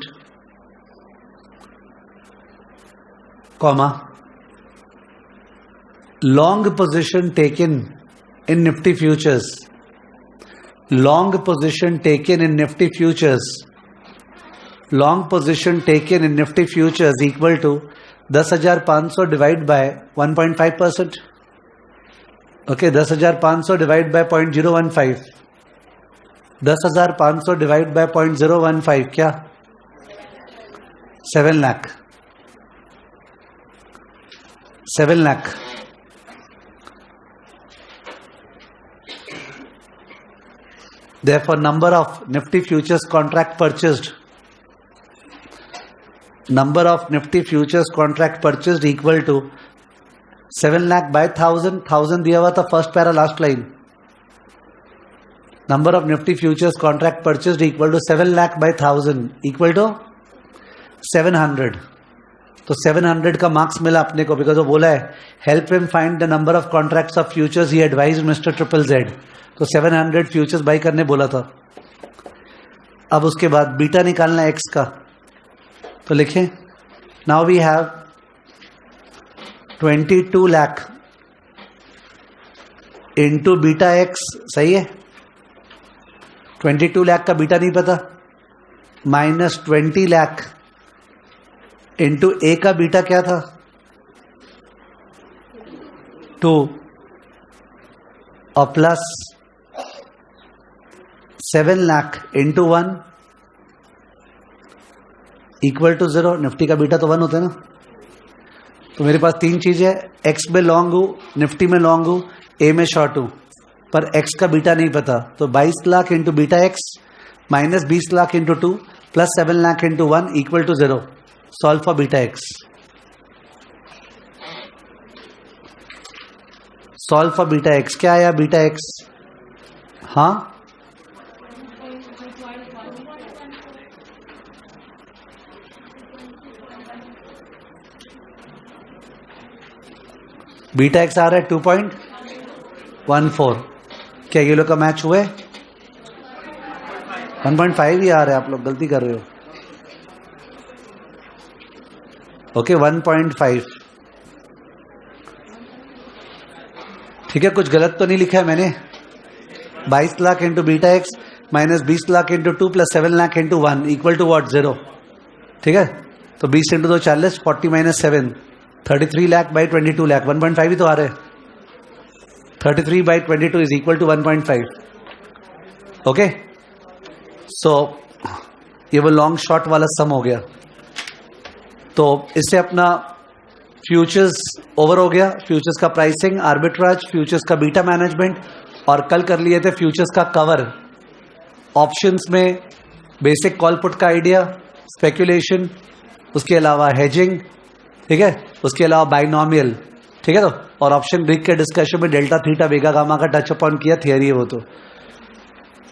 comma, long position taken in Nifty futures, long position taken in Nifty futures, long position taken in Nifty futures equal to 10,500 divided by 1.5%. Okay, 10,500 divided by 0.015, 10,500 divided by 0.015 क्या? 7 lakh, 7 lakh. Therefore, number of Nifty futures contract purchased, number of Nifty futures contract purchased equal to 7 lakh by 1,000, 1,000 दिया हुआ था first para last line. Number of Nifty futures contract purchased equal to 7 lakh by 1,000 equal to 700। तो 700 का मार्क्स मिला अपने को, बिकॉज वो बोला है help him find the number of contracts of futures he advise mister triple Z. तो 700 फ्यूचर्स बाई करने बोला था। अब उसके बाद बीटा निकालना एक्स का, तो लिखें now we have 22 lakh into beta X, सही है? 22 लाख का बीटा नहीं पता, माइनस 20 लाख इंटू ए का बीटा क्या था? 2 और plus 7 lakh into 1 equal to 0। Nifty का बीटा तो 1 होता है ना। तो मेरे पास 3 चीजें, एक्स में लॉन्ग हूं, निफ्टी में लॉन्ग हूं, ए में शॉर्ट हूं, पर एक्स का बीटा नहीं पता। तो 22 lakh into beta x minus 20 lakh into 2 plus 7 lakh into 1 equal to 0। Solve for beta x, solve for beta x. क्या आया बीटा एक्स? हाँ, बीटा एक्स आ रहा है 2.14। क्या ये लोग का मैच हुआ है? 1.5 ही आ रहा है, आप लोग गलती कर रहे हो। ओके 1.5, ठीक है। कुछ गलत तो नहीं लिखा है मैंने? 22 lakh into beta x minus 20 lakh into 2 plus 7 lakh into 1 equal to what? 0, ठीक है। तो 20 into 2 40, 40 minus 7 33 lakh by 22 lakh, 1.5 ही तो आ रहे हैं। 33 by 22 is equal to 1.5, okay. So ये वो लॉन्ग शॉर्ट वाला सम हो गया। तो इससे अपना फ्यूचर्स ओवर हो गया, फ्यूचर्स का प्राइसिंग, आर्बिट्राज, फ्यूचर्स का बीटा मैनेजमेंट, और कल कर लिए थे फ्यूचर्स का कवर, ऑप्शंस में बेसिक कॉल पुट का आइडिया, स्पेकुलेशन, उसके अलावा हेजिंग, ठीक है, उसके अलावा बाइनॉमियल, ठीक है। तो और ऑप्शन ग्रीक के डिस्कशन में डेल्टा थीटा वेगा गामा का टच अपॉन किया, थियरी है वो। तो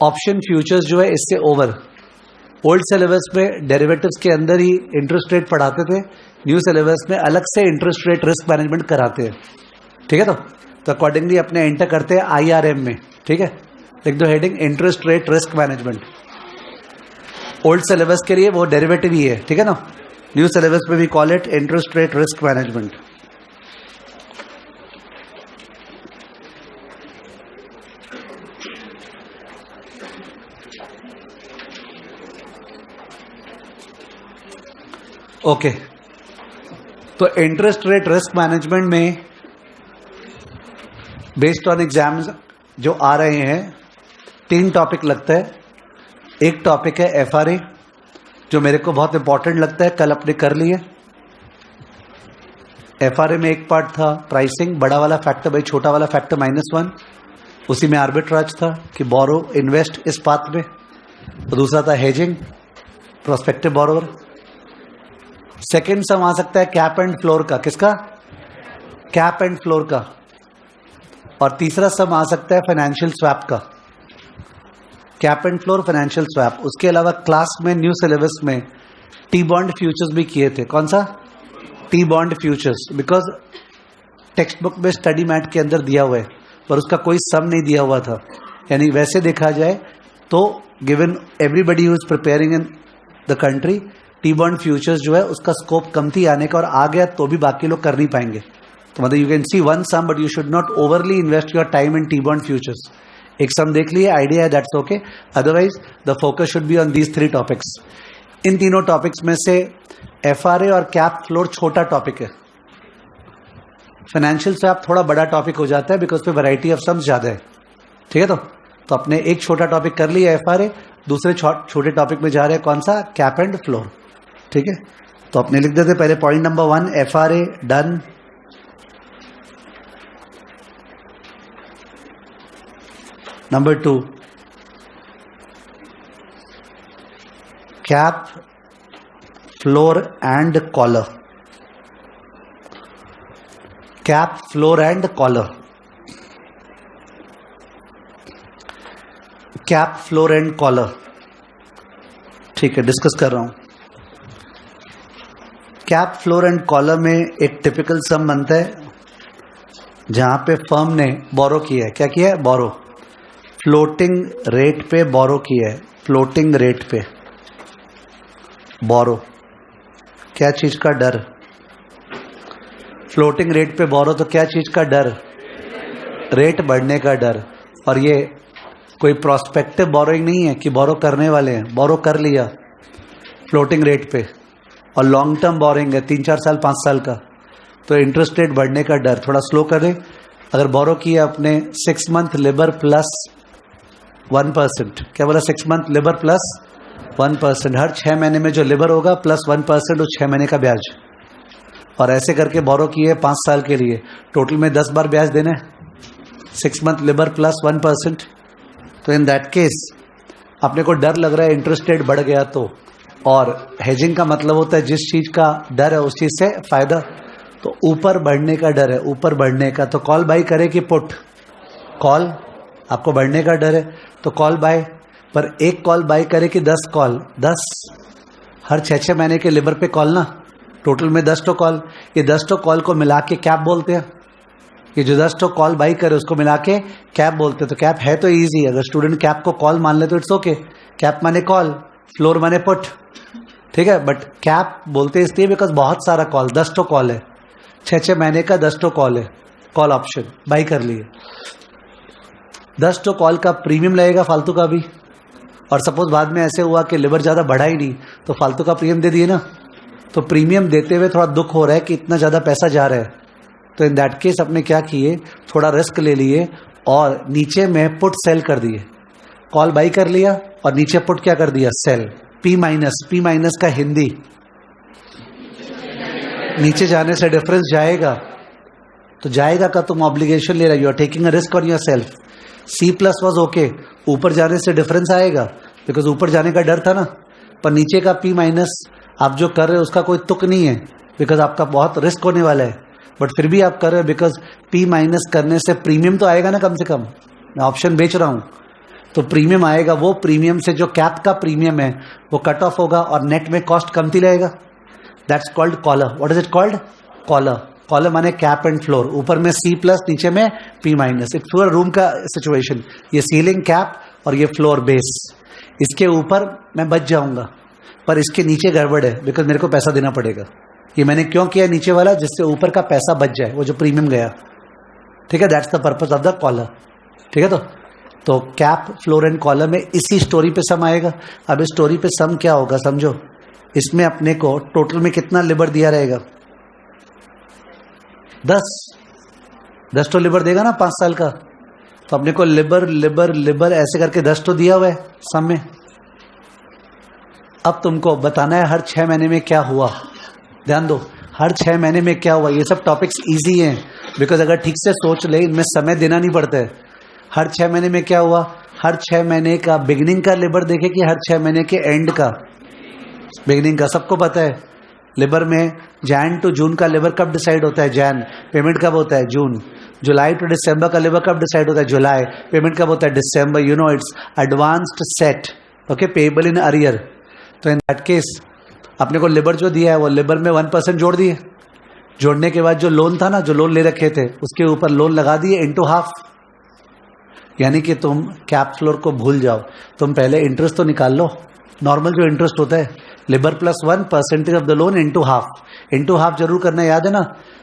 ऑप्शन फ्यूचर्स जो है इससे ओवर। ओल्ड सिलेबस में डेरिवेटिव्स के अंदर ही इंटरेस्ट रेट पढ़ाते थे, न्यू सिलेबस में अलग से इंटरेस्ट रेट रिस्क मैनेजमेंट कराते हैं, ठीक है। तो अकॉर्डिंगली अपने एंटर करते हैं IRM में, ठीक है। लिख दो heading interest rate risk management. Old syllabus के लिए वो डेरिवेटिव ही है, ठीक है ना। न्यू सिलेबस में भी call it interest rate risk management. Okay, तो इंटरेस्ट रेट रिस्क मैनेजमेंट में बेस्ड ऑन एग्जाम्स जो आ रहे हैं 3 टॉपिक लगता है। एक टॉपिक है FRA, जो मेरे को बहुत इंपॉर्टेंट लगता है, कल अपने कर लिए। FRA में एक पार्ट था प्राइसिंग, बड़ा वाला फैक्टर बाई छोटा वाला फैक्टर -1, उसी में आर्बिट्राज था कि बोरो इन्वेस्ट इस पाथ में, और दूसरा था hedging, prospective borrower. Second sum आ सकता है कैप एंड फ्लोर का, किसका? कैप एंड फ्लोर का। और तीसरा सम आ सकता है फाइनेंशियल स्वैप का, cap and floor, financial swap. उसके अलावा क्लास में न्यू सिलेबस में टी बॉन्ड फ्यूचर्स भी किए थे। कौन सा? T bond futures, because text book में स्टडी मैट के अंदर दिया हुआ है, पर उसका कोई सम नहीं दिया हुआ था। यानी वैसे देखा जाए तो given everybody who is preparing in the country, T bond futures जो है उसका स्कोप कम थी आने का, और आ गया तो भी बाकी लोग कर नहीं पाएंगे। तो मतलब you can see one sum, but you should not overly invest your time in T bond futures. एक सम देख लिए, आइडिया है, that's okay. Otherwise the focus should be on these 3 topics. इन तीनों टॉपिक्स में से FRA और कैप फ्लोर छोटा टॉपिक है, फाइनेंशियल स्वैप थोड़ा बड़ा टॉपिक हो जाता है, बिकॉज पे वैरायटी ऑफ सम्स ज्यादा है, ठीक है। तो अपने एक छोटा टॉपिक कर लिया FRA, दूसरे छोटे टॉपिक में जा रहे हैं, कौन सा? कैप एंड फ्लोर, ठीक है। तो अपने लिख देते पहले point number 1 FRA done. Number 2 cap floor and collar, cap floor and collar, cap floor and collar, ठीक है, डिस्कस कर रहा हूं। कैप फ्लोर एंड कॉलर में एक टिपिकल सम बनता है जहां पे फर्म ने बोरो किया है। क्या किया है? बोरो, फ्लोटिंग रेट पे बोरो किया है, फ्लोटिंग रेट पे बोरो। क्या चीज का डर? फ्लोटिंग रेट पे बोरो, तो क्या चीज का डर? रेट बढ़ने का डर। और ये कोई प्रोस्पेक्टिव बोरोइंग नहीं है कि बोरो करने वाले हैं, बोरो कर लिया फ्लोटिंग रेट पे, और लॉन्ग टर्म बोरिंग है 3-4 साल 5 साल का, तो इंटरेस्ट रेट बढ़ने का डर। थोड़ा स्लो करें। अगर बोरो किया अपने 6 मंथ लिबर प्लस 1%, क्या बोला? 6 मंथ लिबर प्लस 1%, हर 6 महीने में जो लिबर होगा प्लस 1% और 6 महीने का ब्याज, और ऐसे करके बोरो किए 5 साल के लिए, टोटल में 10 बार ब्याज देना है, 6 मंथ लिबर प्लस 1%। तो इन दैट केस अपने को डर लग रहा है इंटरेस्ट रेट बढ़ गया तो, और हेजिंग का मतलब होता है जिस चीज का डर है उस चीज से फायदा, तो ऊपर बढ़ने का डर है, ऊपर बढ़ने का। तो कॉल बाय करे कि पुट? कॉल, आपको बढ़ने का डर है तो कॉल बाय, पर एक कॉल बाय करे कि 10 कॉल? 10 हर 6-6 महीने के लिबर पे कॉल ना, टोटल में 10 तो कॉल। ये 10 तो कॉल को मिला के कैप बोलते हैं। ये जो 10 तो कॉल बाई करे उसको मिला के कैप बोलते हैं। तो कैप है तो इजी, अगर स्टूडेंट कैप को कॉल मान ले तो इट्स ओके। कैप माने कॉल, फ्लोर माने पुट, ठीक है, बट कैप बोलते इसलिए बिकॉज बहुत सारा कॉल, 10 तो कॉल है, 6 महीने का 10 तो कॉल है, कॉल ऑप्शन बाई कर लिए। 10 तो कॉल का प्रीमियम लगेगा फालतू का भी, और सपोज बाद में ऐसे हुआ कि लिवर ज्यादा बढ़ा ही नहीं तो फालतू का प्रीमियम दे दिए ना, तो प्रीमियम देते हुए थोड़ा दुख हो रहा है कि इतना ज्यादा पैसा जा रहा है। तो इन दैट केस अपने क्या किए, थोड़ा रिस्क ले लिए और नीचे में पुट सेल कर दिए। कॉल बाई कर लिया और नीचे पुट क्या कर दिया, सेल। पी माइनस का हिंदी, नीचे जाने से डिफरेंस जाएगा, तो जाएगा का तुम ऑब्लिगेशन ले रहे हो, you are taking a risk on yourself. C plus was okay, ऊपर जाने से डिफरेंस आएगा बिकॉज ऊपर जाने का डर था ना, पर नीचे का पी माइनस आप जो कर रहे हो उसका कोई तुक नहीं है बिकॉज आपका बहुत रिस्क होने वाला है, बट फिर भी आप कर रहे हो बिकॉज पी माइनस करने से प्रीमियम तो आएगा ना, कम से कम मैं ऑप्शन बेच रहा हूं तो प्रीमियम आएगा। वो प्रीमियम से जो कैप का प्रीमियम है वो कट ऑफ होगा और नेट में कॉस्ट कमती रहेगा। That's called collar. What is it called, collar. Collar माने कैप एंड फ्लोर, ऊपर में सी प्लस नीचे में पी माइनस। इट्स पूरा रूम का सिचुएशन, ये सीलिंग कैप और ये फ्लोर बेस। इसके ऊपर मैं बच जाऊंगा पर इसके नीचे गड़बड़ है बिकॉज मेरे को पैसा देना पड़ेगा। ये मैंने क्यों किया नीचे वाला, जिससे ऊपर का पैसा बच जाए, वो जो प्रीमियम गया। ठीक है, that's the purpose of the collar. ठीक है, तो कैप फ्लोर एंड कॉलर में इसी स्टोरी पे सम आएगा। अब इस स्टोरी पे सम क्या होगा समझो, इसमें अपने को टोटल में कितना लिबर दिया रहेगा, 10 तो लिबर देगा ना 5 साल का, तो अपने को लिबर लिबर लिबर ऐसे करके 10 तो दिया हुआ है सम में। अब तुमको बताना है हर 6 महीने में क्या हुआ। ध्यान दो, हर 6 महीने में क्या हुआ। ये सब टॉपिक्स इजी हैं बिकॉज अगर ठीक से सोच ले इनमें समय देना नहीं पड़ता है। हर 6 महीने में क्या हुआ, हर 6 महीने का बिगिनिंग का लिबर देखे कि हर 6 महीने के एंड का बिगिनिंग का। सबको पता है लिबर में जैन टू जून का लिबर कब डिसाइड होता है, जैन। पेमेंट कब होता है, जून। जुलाई टू दिसंबर का लिबर कब डिसाइड होता है, जुलाई। पेमेंट कब होता है, दिसंबर। You know it's advanced set, okay, payable in arrear. तो इन दैट केस अपने को लिबर जो दिया है वो लिबर में 1% जोड़ दिए। जोड़ने के बाद जो लोन था ना, जो लोन ले रखे थे उसके ऊपर लोन लगा दिए इंटू हाफ। यानी कि तुम कैप फ्लोर को भूल जाओ, तुम पहले इंटरेस्ट तो निकाल लो। नॉर्मल जो इंटरेस्ट होता है Libre plus 1% of the loan into half. Into half जरूर करना, याद है ना।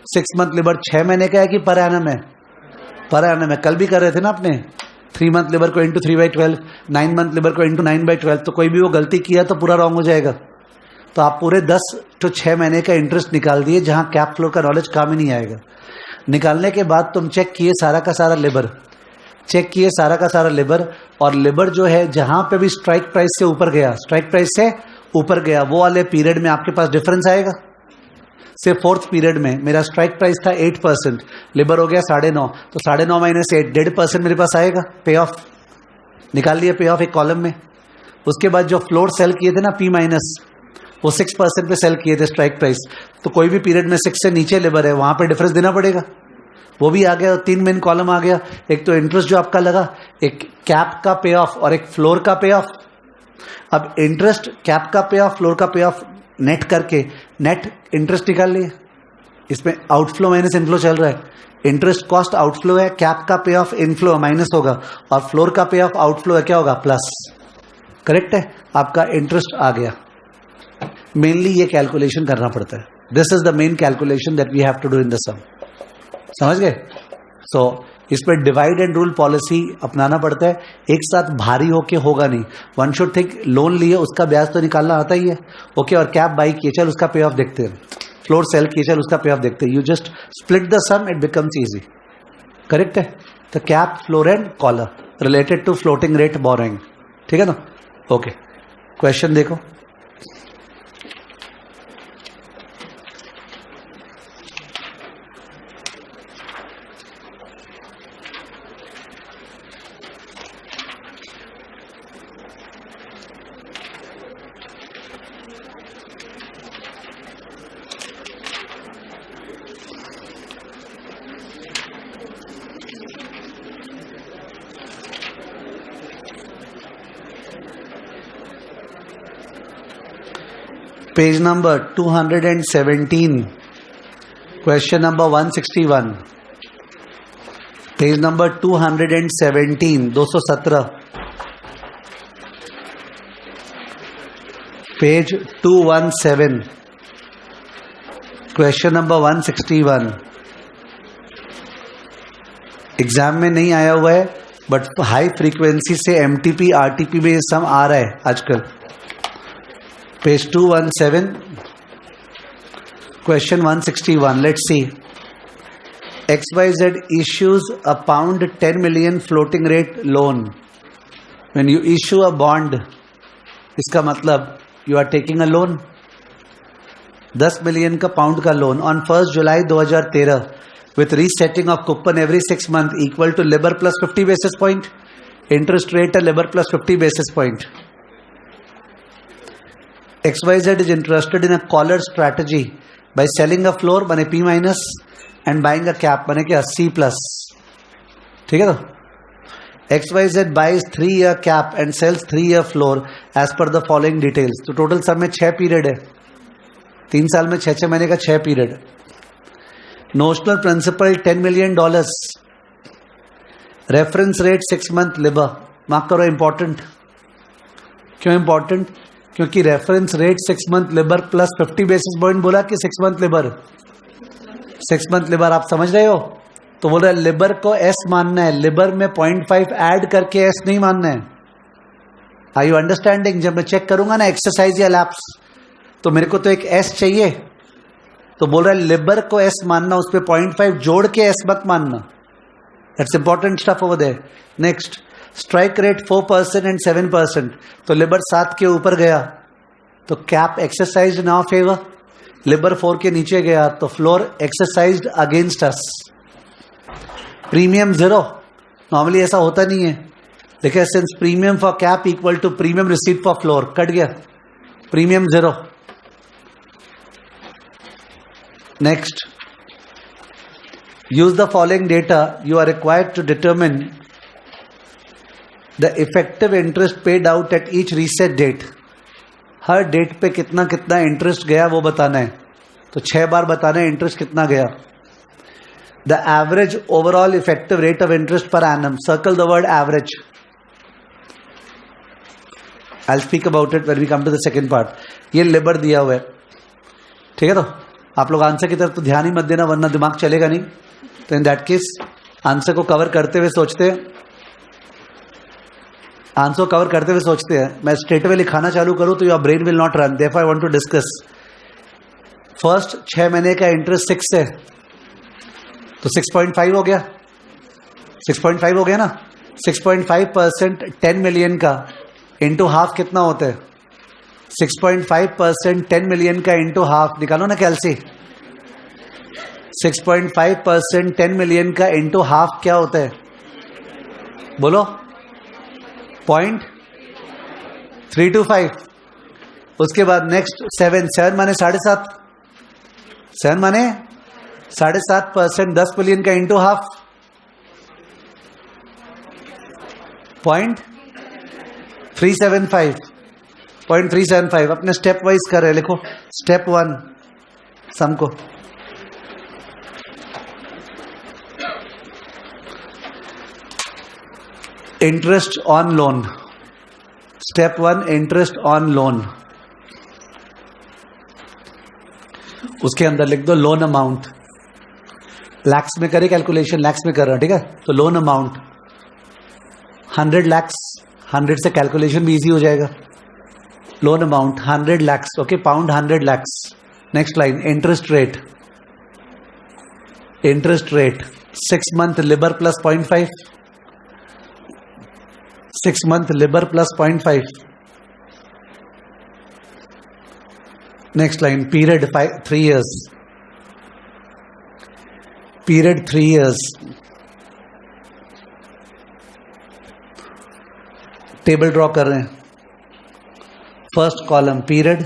6 मंथ लिबर 6 महीने का है कि पर एनम है, पर एनम है। कल भी कर रहे थे ना अपने 3 मंथ लिबर को इंटू 3/12, 9 मंथ लिबर को इंटू 9/12। तो कोई भी वो गलती किया तो पूरा रॉन्ग हो जाएगा। तो आप पूरे 10 to 6 महीने का इंटरेस्ट निकाल दिए जहां कैप फ्लोर का नॉलेज काम ही नहीं आएगा। निकालने के बाद तुम चेक किए सारा का सारा लिबर, चेक किए सारा का सारा लिबर, और लिबर जो है जहां पे भी स्ट्राइक प्राइस से ऊपर गया, स्ट्राइक प्राइस से ऊपर गया, वो वाले पीरियड में आपके पास डिफरेंस आएगा। से 4th पीरियड में मेरा स्ट्राइक प्राइस था 8%, लिबर हो गया 9.5, तो 9.5 माइनस 8, 1.5% मेरे पास आएगा पे ऑफ। निकाल लिया पे ऑफ एक कॉलम में। उसके बाद जो फ्लोर सेल किए थे ना पी माइनस, वो 6% पे सेल किए थे स्ट्राइक प्राइस, तो कोई भी पीरियड में 6 से नीचे लिबर है वहां पे डिफरेंस देना पड़ेगा। वो भी आ गया, 3 मेन कॉलम आ गया। एक तो इंटरेस्ट जो आपका लगा, एक कैप का पे ऑफ और एक फ्लोर का पे ऑफ। अब इंटरेस्ट, कैप का पे ऑफ, फ्लोर का पे ऑफ नेट करके नेट इंटरेस्ट निकाल लिए। इसमें आउटफ्लो माइनस इनफ्लो चल रहा है। इंटरेस्ट कॉस्ट आउटफ्लो है, कैप का पे ऑफ इनफ्लो माइनस होगा, और फ्लोर का पे ऑफ आउटफ्लो है, क्या होगा, प्लस। करेक्ट है, आपका इंटरेस्ट आ गया। मेनली ये कैलकुलेशन करना पड़ता है। This is the main calculation that we have to do in the sum. समझ गए। सो इस पर डिवाइड एंड रूल पॉलिसी अपनाना पड़ता है। एक साथ भारी होके होगा नहीं। वन शुड थिंक, लोन लिए उसका ब्याज तो निकालना आता ही है, ओके, और कैप बाई किए, चल उसका पे ऑफ देखते हैं। फ्लोर सेल किए, चल उसका पे ऑफ देखते हैं। You just split the sum, it becomes easy. Correct है। तो cap, floor and collar related to floating rate borrowing. ठीक है ना, ओके। क्वेश्चन देखो। Page number 217, question number 161, page number 217, 217। Page 217, question number 161। Exam में नहीं आया हुआ है बट हाई फ्रीक्वेंसी से एमटीपी आरटीपी में ये सम आ रहा है आजकल। Page 217, question 161। Let's C. XYZ issues a pound 10 million floating rate loan. When you issue a bond, इसका मतलब you are taking a loan. 10 million का पाउंड का loan on 1st July 2013 with resetting of coupon every 6 months equal to LIBOR plus 50 basis point. Interest rate है LIBOR plus 50 basis point. XYZ is interested in a collar strategy by selling a floor बने P minus and buying a cap बने क्या C plus। ठीक है तो XYZ buys 3-year cap and sells 3-year floor as per the following details। तो टोटल सब में 6 पीरियड है, 3 साल में 6 महीने का 6 period. Notional principal $10 million, reference rate 6 month LIBOR. Mark करो इंपॉर्टेंट। क्यों इंपॉर्टेंट? क्योंकि reference rate 6 month LIBOR plus 50 basis point बोला कि 6 month लिबर। 6 month लिबर आप समझ रहे हो? तो बोल रहा है लिबर को एस मानना है, लिबर में 0.5 ऐड करके एस नहीं मानना है। Are you understanding? जब मैं चेक करूंगा ना एक्सरसाइज या लैप्स तो मेरे को तो एक एस चाहिए, तो बोल रहा है लिबर को एस मानना, उस पर 0.5 जोड़ के एस मत मानना। That's important stuff over there. Next, strike rate 4% and 7%। तो लिबर 7 के ऊपर गया तो कैप एक्सरसाइज ना फेवर, लिबर 4 के नीचे गया तो floor exercised against us. Premium 0, normally ऐसा होता नहीं है, देखिए since premium for cap equal to premium receipt for floor, cut गया, premium 0। Next, use the following data, you are required to determine the effective interest paid out at each reset date. हर डेट पे कितना कितना इंटरेस्ट गया वो बताना है, तो 6 बार बताना है इंटरेस्ट कितना गया। The average overall effective rate of interest per annum, circle the word average. I will speak about it when we come to the second part. ये लिबर दिया हुआ है, ठीक है? तो आप लोग आंसर की तरफ तो ध्यान ही मत देना वरना दिमाग चलेगा नहीं। तो इन दैट केस आंसर को कवर करते हुए सोचते हैं, आंसर कवर करते हुए सोचते हैं। मैं स्ट्रेट वे लिखाना चालू करूं तो your brain will not run, therefore I want to discuss. First 6 महीने का इंटरेस्ट 6 है तो 6.5 हो गया, 6.5 हो गया ना। 6.5% 10 million का इंटू हाफ कितना होता है? 6.5% 10 million का इंटू हाफ निकालो ना कैलसी। 6.5% 10 million का इंटू हाफ क्या होता है बोलो? 0.325। उसके बाद नेक्स्ट 7 माने 7.5, 7 माने 7.5%, 10 मिलियन का इंटू हाफ 0.375, 0.375। अपने स्टेप वाइज कर रहे, लिखो स्टेप 1 सम को। Interest on loan, step 1 interest on loan. उसके अंदर लिख दो लोन अमाउंट, लैक्स में करे कैलकुलेशन, लैक्स में कर रहा, ठीक है? तो लोन अमाउंट 100 lakhs, 100 से कैलकुलेशन भी इजी हो जाएगा। Loan amount 100 lakhs, okay, pound 100 lakhs। Next line, interest rate, interest rate 6 month LIBOR plus 0.5, 6 month LIBOR plus 0.5। Next line, period 3 years, period 3 years। Table draw कर रहे हैं। First column period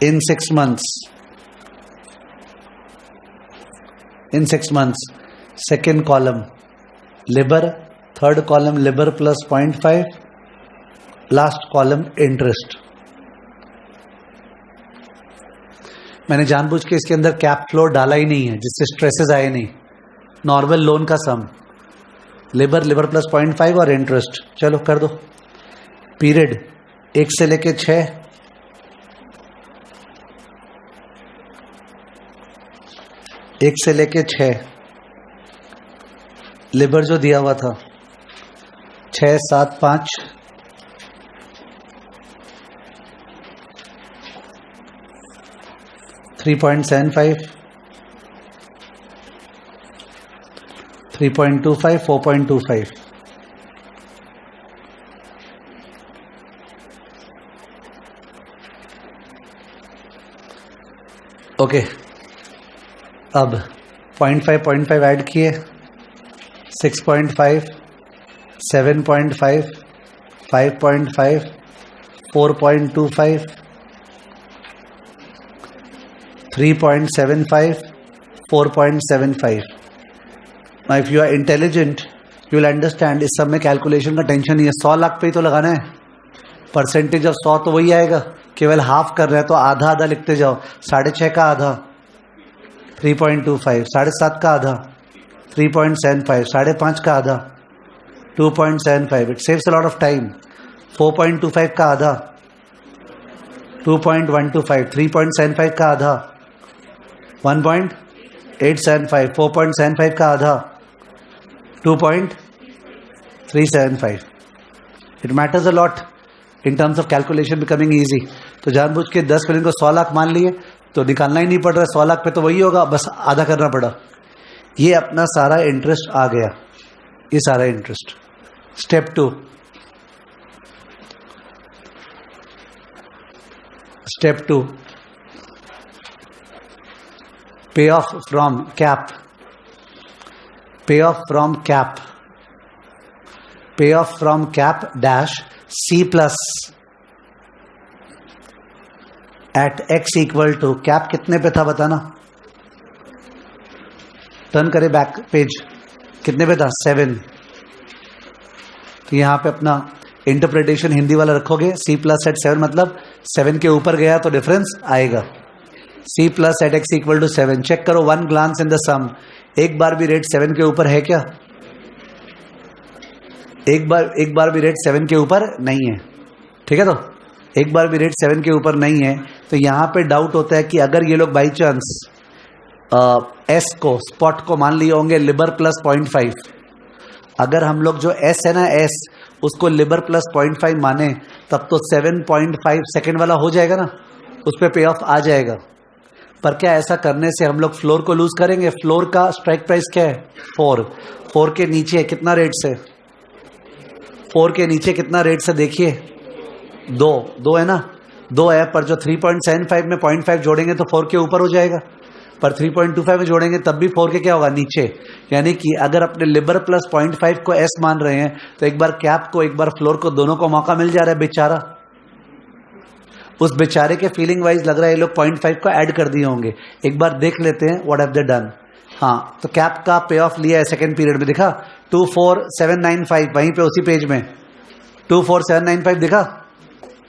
in 6 months, in 6 months। Second column Libre, third column Libre plus 0.5, last column interest. मैंने जानबूझ के इसके अंदर कैप फ्लोर डाला ही नहीं है जिससे स्ट्रेसेस आए नहीं। नॉर्मल लोन का सम, लिबर, लिबर प्लस 0.5 और इंटरेस्ट। चलो कर दो। पीरियड 1 से लेके 6, 1 से लेके 6 लिबर जो दिया हुआ था 6, 7, 5, 3.75, 3.25, 4.25. ओके, अब 0.5 ऐड किए, 6.5, 7.5, 5.5, 4.25, 3.75, 4.75. Now if you are intelligent, you will understand इस सब में कैलकुलेशन का टेंशन नहीं है. 100 लाख पे ही तो लगाना है. परसेंटेज ऑफ 100 तो वही आएगा. केवल हाफ कर रहे हैं तो आधा आधा लिखते जाओ. 6.5 का आधा 3.25, 7.5 का आधा 3.75, 5.5 का आधा 2.75. It saves a lot of time. 4.25 का आधा 2.125, 3.75 का आधा 1.875, 4.75 का आधा 2.375. It matters a lot in terms of calculation becoming easy. तो जानबूझ के 10 मिलियन को 100 लाख मान लिए तो निकालना ही नहीं पड़ रहा. 100 लाख पे तो वही होगा, बस आधा करना पड़ा. ये अपना सारा इंटरेस्ट आ गया, ये सारा interest. Step 2, step 2, pay off from cap, pay off from cap, pay off from cap dash C plus eight x equal to cap कितने पे था बताना. टर्न करे बैक पेज, कितने पे था 7. तो यहां पे अपना इंटरप्रिटेशन हिंदी वाला रखोगे. C प्लस एट 7 मतलब 7 के ऊपर गया तो डिफरेंस आएगा. C plus eight x equal to 7. Check करो one glance in the sum. एक बार भी रेट 7 के ऊपर है क्या? एक बार भी रेट 7 के ऊपर नहीं है. ठीक है, तो एक बार भी रेट 7 के ऊपर नहीं है. तो यहां पे डाउट होता है कि अगर ये लोग बाई चांस एस को स्पॉट को मान लिए होंगे लिबर प्लस 0.5. अगर हम लोग जो एस है ना एस उसको लिबर प्लस 0.5 माने तब तो 7.5 सेकेंड वाला हो जाएगा ना, उस पर पे ऑफ आ जाएगा. पर क्या ऐसा करने से हम लोग फ्लोर को लूज करेंगे? फ्लोर का स्ट्राइक प्राइस क्या है? 4 के नीचे कितना रेट से? 4 के नीचे कितना रेट से देखिए? 2 है ना, 2 है. पर जो 3.75 में 0.5 जोड़ेंगे तो 4 के ऊपर हो जाएगा. पर 3.25 में जोड़ेंगे तब भी 4 के क्या होगा? नीचे. यानी कि अगर अपने लिबर प्लस 0.5 को एस मान रहे हैं तो एक बार कैप को एक बार फ्लोर को दोनों को मौका मिल जा रहा है. बेचारा, उस बेचारे के फीलिंग वाइज लग रहा है ये लोग 0.5 को ऐड कर दिए होंगे. एक बार देख लेते हैं व्हाट हैव दे डन. हाँ, तो कैप का पे ऑफ लिया है सेकेंड पीरियड में, दिखा 24795 वहीं पे उसी पेज में 24795 दिखा.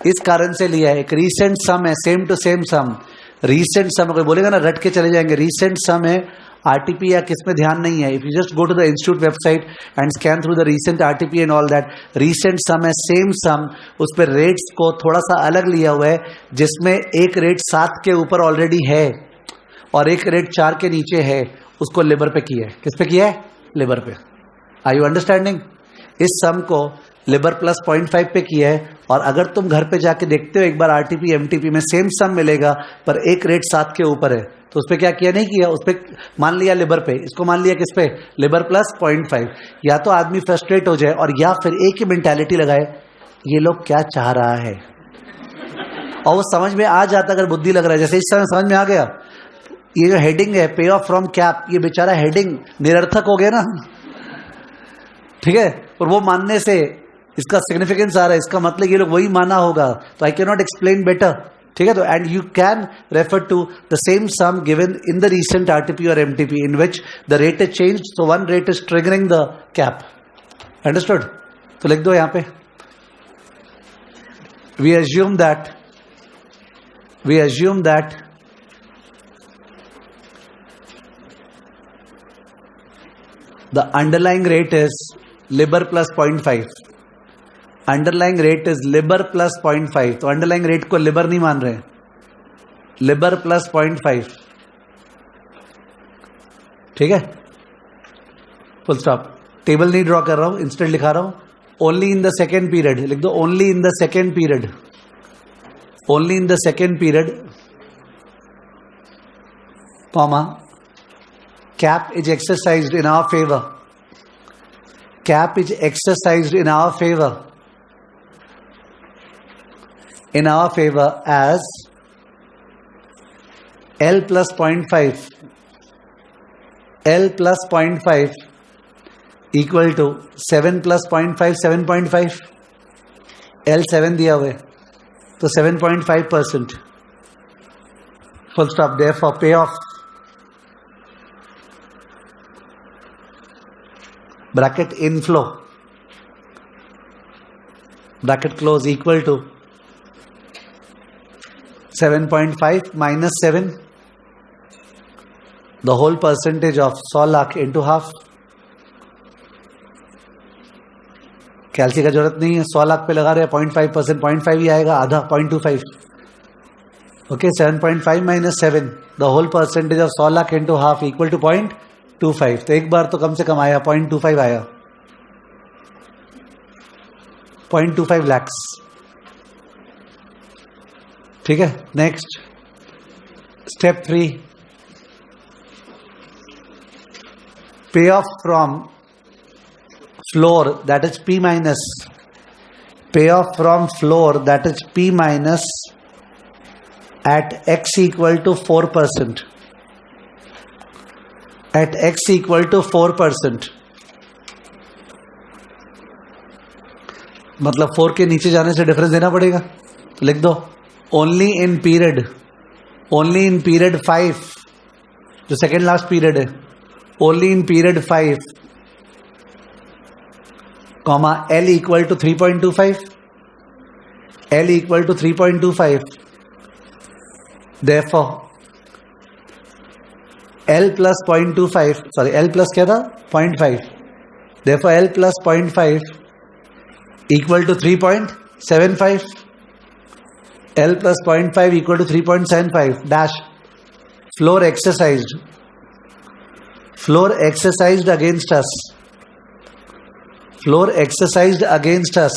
इस कारण से लिया है. एक रीसेंट सम है, same to same sum. Recent sum कोई बोलेगा ना रट के चले जाएंगे. रीसेंट सम है, आरटीपी या किस में ध्यान नहीं है. If you just go to the institute website and scan through the recent RTP and all that, recent sum है, सेम सम. उस पर रेट्स को थोड़ा सा अलग लिया हुआ है, जिसमें एक रेट 7 के ऊपर ऑलरेडी है और एक रेट 4 के नीचे है. उसको लिबर पे किया है. किस पे किया है? लिबर पे. Are you understanding? इस सम को लिबर प्लस 0.5 पे किया है. और अगर तुम घर पे जाके देखते हो एक बार आरटीपी एमटीपी में सेम सम मिलेगा पर एक रेट 7 के ऊपर है, तो उस पर क्या किया? नहीं किया. उस पर मान लिया लिबर पे. इसको मान लिया किस पे? Libre plus 0.5. या तो आदमी फ्रस्ट्रेट हो जाए और या फिर एक ही मेंटालिटी लगाए ये लोग क्या चाह रहा है, और वो समझ में आ जाता अगर बुद्धि लग रहा है. जैसे इस समय समझ में आ गया ये जो हेडिंग है पे ऑफ फ्रॉम कैप, ये बेचारा हेडिंग निरर्थक हो गया ना. ठीक है, और वो मानने से इसका सिग्निफिकेंस आ रहा है. इसका मतलब ये लोग वही माना होगा. तो I can not explain better. ठीक है, तो and you can refer to the same sum given in the recent RTP और MTP in which the rate is change. So one rate is triggering the cap. Understood? तो लिख दो यहां पे. We assume that the underlying rate is LIBOR plus 0.5. Underlying rate is LIBOR plus 0.5, तो अंडरलाइंग रेट को लिबर नहीं मान रहे, लिबर प्लस 0.5, ठीक है, फुल स्टॉप। टेबल नहीं ड्रॉ कर रहा हूं, इंस्टेंट लिखा रहा हूं, only in the second period लिख दो, only in the second period, only in the second period, comma, cap is exercised in our favor, cap is exercised in our favor as L plus 0.5, L plus 0.5 equal to 7 plus 0.5, 7.5, L 7 दिया हुआ है, तो 7.5%, full stop। Therefore payoff bracket inflow bracket close equal to 7.5 minus 7, the whole percentage of 100 lakh into half। कैलसी का जरूरत नहीं है, 100 लाख पे लगा रहे हैं 0.5%, 0.5 ही आएगा, आधा 0.25, okay. 7.5 minus 7, the whole percentage of 100 lakh into half equal to 0.25, तो एक बार तो कम से कम आया, 0.25 आया, 0.25 lakhs, ठीक है। Next step 3, pay off from floor that is P minus, pay off from floor that is P minus at x equal to 4%, at x equal to 4%, मतलब 4 के नीचे जाने से डिफरेंस देना पड़ेगा, तो लिख दो only in period, only in period 5, जो सेकेंड लास्ट पीरियड है, only in period 5, comma, L equal to 3.25, L equal to 3.25, therefore L plus 0.25, sorry, L plus क्या था 0.5, therefore L plus 0.5 equal to 3.75, L plus 0.5 equal to 3.75 dash, floor exercised, floor exercised against us, floor exercised against us,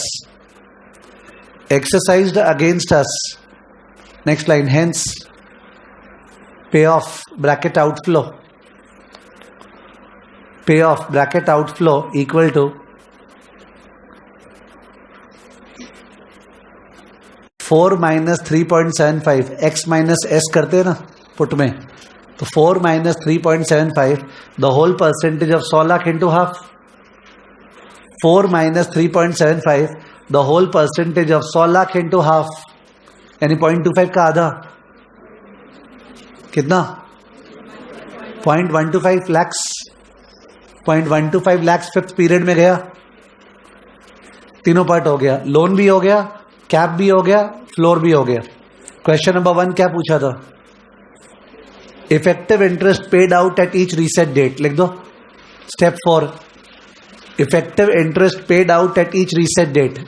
exercised against us, next line, hence payoff bracket outflow, payoff bracket outflow equal to 4 minus 3.75, x minus s करते हैं ना पुट में, तो 4 minus 3.75, the whole percentage of 100 lakh into half, 4 minus 3.75, the whole percentage of 100 lakh into half, यानी 0.25 का आधा, कितना 0.125 lakhs, 0.125 lakhs फिफ्थ पीरियड में गया, तीनों पार्ट हो गया, लोन भी हो गया, कैप भी हो गया, फ्लोर भी हो गया। क्वेश्चन नंबर 1 क्या पूछा था, effective interest paid out at each reset date, लिख दो। Step 4, effective interest paid out at each reset date,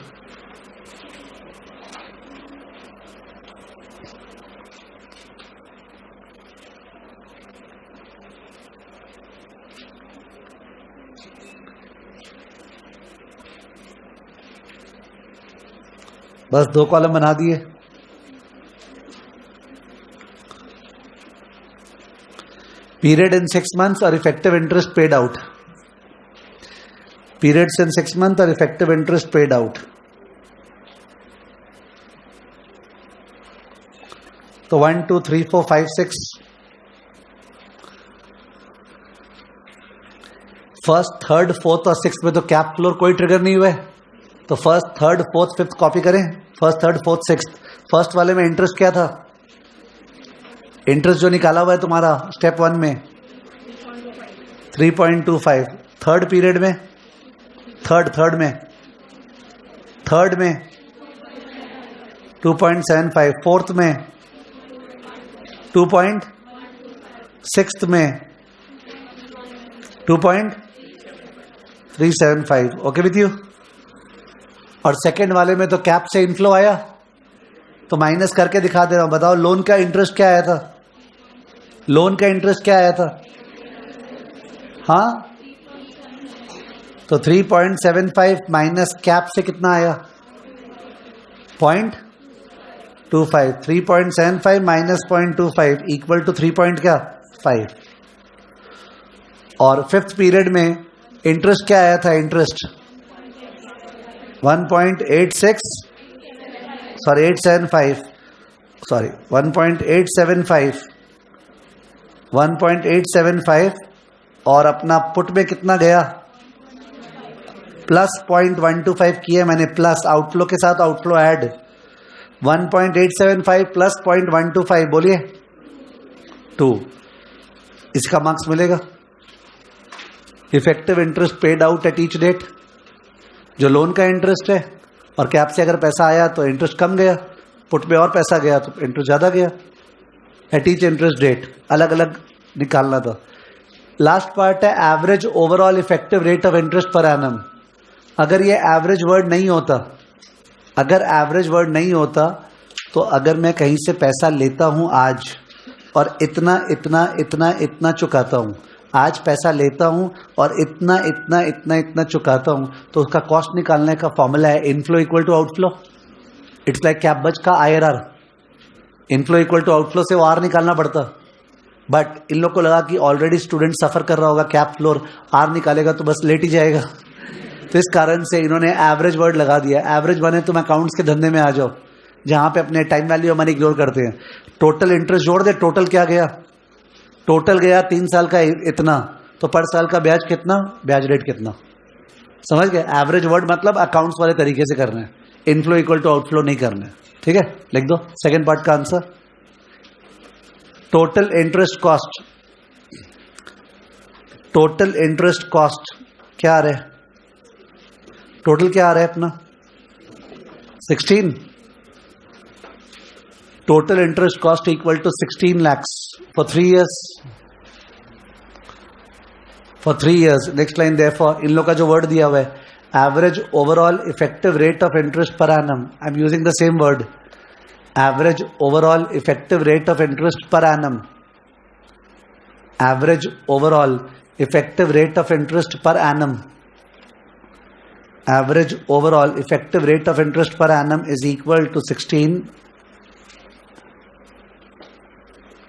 बस 2 कॉलम बना दिए। पीरियड इन 6 months और effective interest paid out, periods in 6 months और इफेक्टिव इंटरेस्ट पेड आउट, तो 1 2 3 4 5 6, फर्स्ट थर्ड फोर्थ और सिक्स में तो कैप फ्लोर कोई ट्रिगर नहीं हुआ है, तो first third fourth fifth copy करें, first third fourth six. First वाले में इंटरेस्ट क्या था, इंटरेस्ट जो निकाला हुआ है तुम्हारा स्टेप 1 में 3.25, थर्ड पीरियड में थर्ड में 2.75, फोर्थ में 2. सिक्स्थ में 2.375। Okay with you. और सेकंड वाले में तो कैप से इनफ्लो आया, तो माइनस करके दिखा दे रहा हूं। बताओ लोन का इंटरेस्ट क्या आया था? लोन का इंटरेस्ट क्या आया था? हाँ, तो 3.75 माइनस कैप से कितना आया? 0.25। 3.75 माइनस 0.25 इक्वल टू 3.5। और फिफ्थ पीरियड में इंटरेस्ट क्या आया था? इंटरेस्ट 1.86 सॉरी 875 सॉरी 1.875 और अपना पुट में कितना गया? प्लस 0.125 किया मैंने, प्लस आउटफ्लो के साथ आउटफ्लो ऐड 1.875 प्लस 0.125 बोलिए 2। इसका मार्क्स मिलेगा। Effective interest paid out at each date, जो लोन का इंटरेस्ट है, और कैप से अगर पैसा आया तो इंटरेस्ट कम गया, पुट में और पैसा गया तो इंटरेस्ट ज्यादा गया। एट ईच इंटरेस्ट डेट अलग अलग निकालना था। लास्ट पार्ट है average overall effective rate of interest per annum. अगर ये एवरेज वर्ड नहीं होता, तो अगर मैं कहीं से पैसा लेता हूं आज और इतना इतना इतना इतना चुकाता हूं, आज पैसा लेता हूं और इतना इतना इतना इतना चुकाता हूं, तो उसका कॉस्ट निकालने का फॉर्मूला है inflow equal to outflow. It's like cap बच का IRR। Inflow equal to outflow से वो आर निकालना पड़ता, बट इन लोग को लगा कि ऑलरेडी स्टूडेंट सफर कर रहा होगा, कैप फ्लोर आर निकालेगा तो बस लेट ही जाएगा, तो इस कारण से इन्होंने एवरेज वर्ड लगा दिया। एवरेज बने तुम अकाउंट्स के धंधे में आ जाओ, जहां पे अपने टाइम वैल्यू मनी इग्नोर करते हैं। टोटल इंटरेस्ट जोड़ दे, टोटल क्या गया? टोटल गया 3 साल का इतना, तो पर साल का ब्याज कितना, ब्याज रेट कितना। समझ गए? एवरेज वर्ड मतलब अकाउंट्स वाले तरीके से करना है, इनफ्लो इक्वल टू आउटफ्लो नहीं करना है। ठीक है, लिख दो सेकंड पार्ट का answer. Total interest cost, total interest cost क्या आ रहा है? टोटल क्या आ रहा है अपना? 16। Total interest cost equal to 16 lakhs for 3 years. For 3 years. Next line therefore इन लोग का जो वर्ड दिया हुआ है average overall effective rate of interest per annum, I am using the same word, average overall effective rate of interest per annum, average overall effective rate of interest per annum, average overall effective rate of interest per annum is equal to 16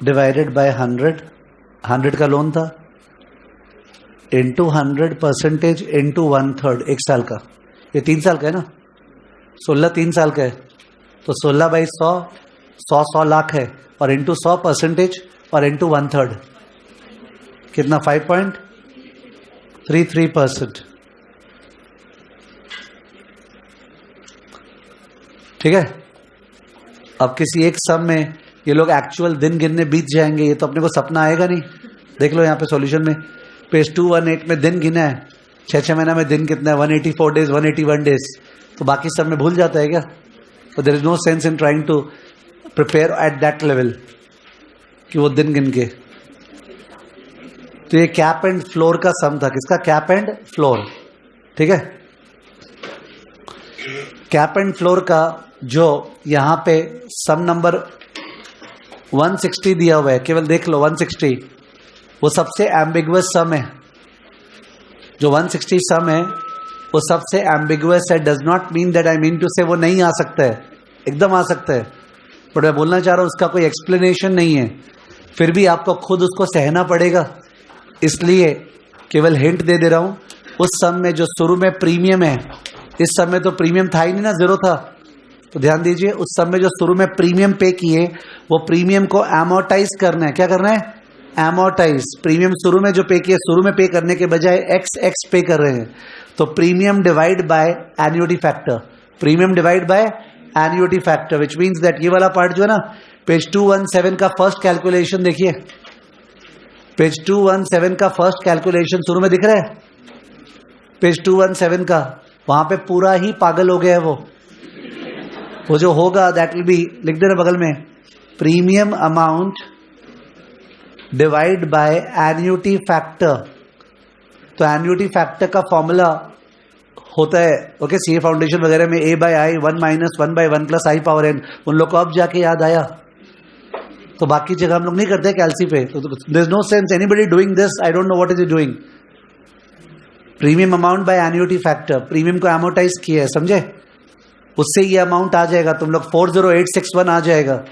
divided by 100। 100 का लोन था इंटू 100% इंटू 1/3, 1 साल का। ये 3 साल का है ना, 16 3 साल का है, तो 16 बाई 100 100 लाख है, और इंटू 100% और इंटू 1/3 कितना? 5.33%। ठीक है। अब किसी एक सम में ये लोग एक्चुअल दिन गिनने बीत जाएंगे, ये तो अपने को सपना आएगा नहीं। देख लो यहाँ पे सॉल्यूशन में पेज 218 में दिन गिना है, 6 महीना में दिन कितना है? 184 डेज, 181 डेज। तो बाकी सब में भूल जाता है क्या? तो there is no sense in trying to prepare at that level कि वो दिन गिन के। तो ये कैप एंड फ्लोर का सम था। किसका? Cap and floor. ठीक है, कैप एंड फ्लोर का जो यहां पे सम नंबर 160 दिया हुआ है, केवल देख लो 160, वो सबसे एम्बिगुअस सम है। जो 160 सम है वो सबसे एम्बिगुअस है। Does not mean that I mean to say वो नहीं आ सकता है, एकदम आ सकता है, बट मैं बोलना चाह रहा हूं उसका कोई एक्सप्लेनेशन नहीं है, फिर भी आपको खुद उसको सहना पड़ेगा, इसलिए केवल हिंट दे रहा हूं। उस सम में जो शुरू में प्रीमियम है, इस सम में तो प्रीमियम था ही नहीं ना, 0 था, तो ध्यान दीजिए उस सम में जो शुरू में प्रीमियम पे किए वो प्रीमियम को एमोर्टाइज करना है। क्या करना है? एमोर्टाइज। प्रीमियम शुरू में जो पे किए, शुरू में पे करने के बजाय एक्स पे कर रहे हैं, तो premium divide by annuity factor, premium divide by annuity factor, which means that ये वाला पार्ट जो है ना, पेज 217 का फर्स्ट कैलकुलेशन देखिए, पेज 217 का फर्स्ट कैलकुलेशन शुरू में दिख रहा है, पेज 217 का, वहां पे पूरा ही पागल हो गया है वो जो होगा दैट विल बी, लिख देना बगल में, premium amount divide by annuity factor. तो एन्युटी फैक्टर का फॉर्मूला होता है, ओके, सीए फाउंडेशन वगैरह में a by I 1 minus 1 by 1 plus I power n, उन लोग को अब जाके याद आया। तो बाकी जगह हम लोग नहीं करते कैलसी पे, तो there is no sense anybody doing this, I don't know what is he doing. Premium amount by annuity factor, premium को एमोटाइज किया है, समझे, उससे ये अमाउंट आ जाएगा, तुम लोग 40861 आ जाएगा,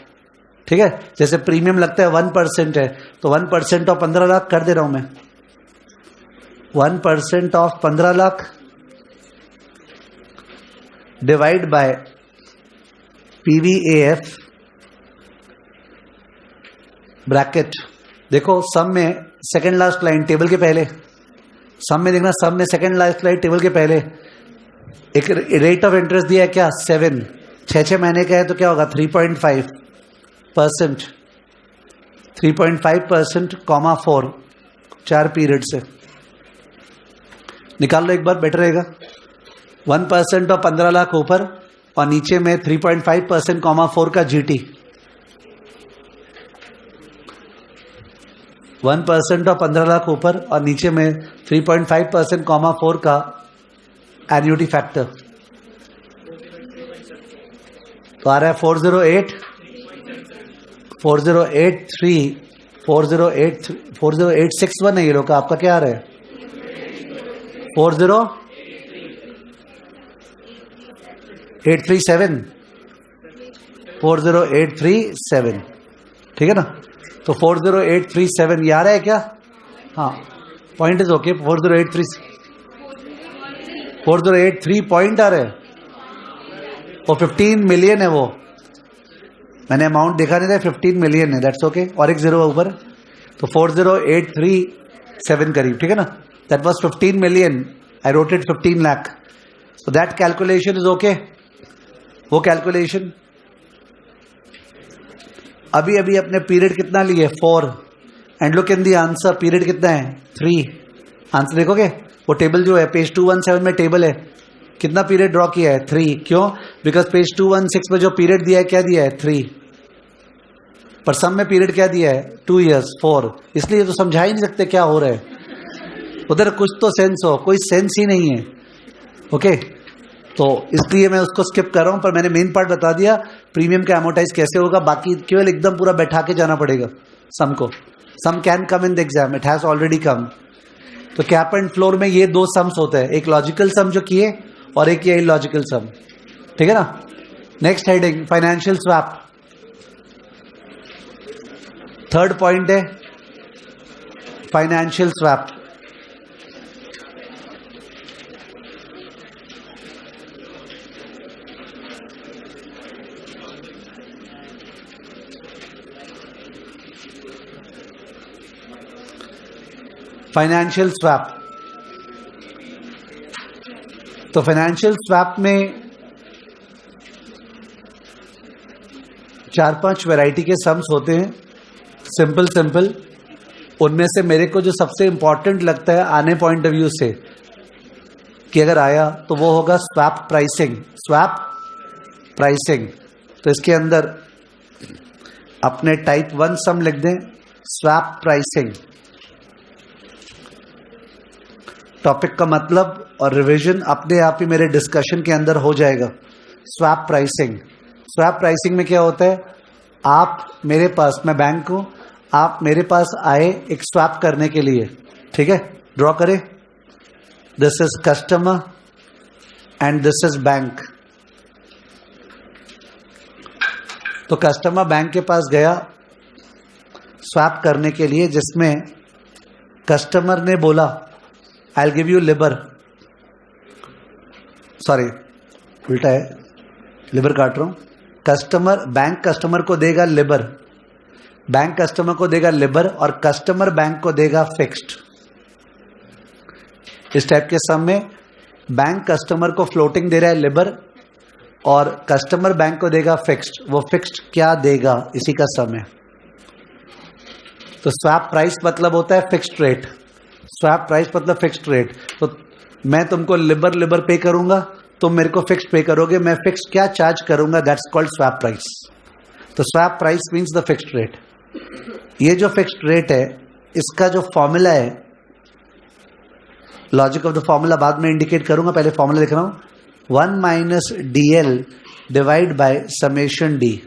ठीक है। जैसे प्रीमियम लगता है 1% है, तो 1% ऑफ 15 लाख कर दे रहा हूं मैं, 1% of 15 lakh divide by PVAF bracket. देखो सम में सेकंड लास्ट लाइन टेबल के पहले, सम में देखना, सम में सेकंड लास्ट लाइन टेबल के पहले एक रेट ऑफ इंटरेस्ट दिया है क्या, 7, 6 महीने का है तो क्या होगा 3.5%, 3.5% कॉमा 4, 4 पीरियड से निकाल लो एक बार, बेटर रहेगा। 1% और 15 लाख ऊपर और नीचे में 3.5% कॉमा 4 का GT, 1% और 15 लाख ऊपर और नीचे में 3.5% कॉमा 4 का एन्युटी फैक्टर, तो आ रहा है 40861 है ये लोग का, आपका क्या आ रहा है 40837, ठीक है ना। तो 40837 ये आ रहा है क्या, हाँ, पॉइंट इज ओके, 40883 पॉइंट आ रहे हैं, और 15 मिलियन है वो, मैंने अमाउंट देखा नहीं था, 15 मिलियन है, दैट्स ओके, और एक जीरो ऊपर, तो 40837 करीब, ठीक है ना। That was 15 million, I wrote it 15 lakh, so that calculation is okay. वो कैलकुलेशन अभी अभी अपने पीरियड कितना लिए 4, and look in the answer, period कितना है 3। आंसर देखोगे, वो टेबल जो है पेज 217 में टेबल है, कितना पीरियड ड्रॉ किया है 3, क्यों, बिकॉज पेज 216 में जो पीरियड दिया है क्या दिया है 3, पर सम में पीरियड क्या दिया है 2 years 4, इसलिए तो समझा ही नहीं सकते क्या हो रहा है उधर, कुछ तो सेंस हो, कोई सेंस ही नहीं है, ओके। तो इसलिए मैं उसको स्किप कर रहा हूं, पर मैंने मेन पार्ट बता दिया प्रीमियम का एमोटाइज कैसे होगा, बाकी केवल एकदम पूरा बैठा के जाना पड़ेगा सम को। Sum can come in the exam, it has already come. तो कैप एंड फ्लोर में ये 2 सम्स होते हैं, एक लॉजिकल सम जो किए और एक ये इलॉजिकल सम, ठीक है ना। Next heading financial swap, third point है फाइनेंशियल स्वैप। फाइनेंशियल स्वैप, तो फाइनेंशियल स्वैप में 4-5 वैरायटी के सम्स होते हैं, सिंपल। उनमें से मेरे को जो सबसे इंपॉर्टेंट लगता है आने पॉइंट ऑफ व्यू से कि अगर आया तो वो होगा स्वैप प्राइसिंग। स्वैप प्राइसिंग, तो इसके अंदर अपने टाइप 1 सम लिख दें, स्वैप प्राइसिंग। टॉपिक का मतलब और रिवीजन अपने आप ही मेरे डिस्कशन के अंदर हो जाएगा। स्वैप प्राइसिंग, स्वैप प्राइसिंग में क्या होता है, आप मेरे पास, मैं बैंक हूं, आप मेरे पास आए एक स्वैप करने के लिए, ठीक है, ड्रॉ करें, this is customer and this is bank. तो कस्टमर बैंक के पास गया स्वैप करने के लिए, जिसमें कस्टमर ने बोला I will give you Libre, sorry उल्टा है, लिबर काट रहा हूं, कस्टमर, बैंक कस्टमर को देगा लिबर, बैंक कस्टमर को देगा लिबर और कस्टमर बैंक को देगा फिक्स्ड। इस टाइप के सम में बैंक कस्टमर को फ्लोटिंग दे रहा है लिबर और कस्टमर बैंक को देगा फिक्स्ड। वो फिक्स्ड क्या देगा, इसी का सम है। तो स्वैप प्राइस मतलब होता है फिक्स्ड रेट, स्वैप प्राइस मतलब फिक्स्ड रेट। तो मैं तुमको लिबर पे करूंगा, तुम मेरे को फिक्स्ड पे करोगे, मैं फिक्स्ड क्या चार्ज करूंगा, दैट्स कॉल्ड स्वैप प्राइस। तो swap price means the fixed rate. ये जो फिक्स्ड रेट है, इसका जो फॉर्मूला है लॉजिक ऑफ द फॉर्मूला बाद में इंडिकेट करूंगा, पहले फॉर्मूला लिख रहा हूं। 1 minus DL divide by summation D।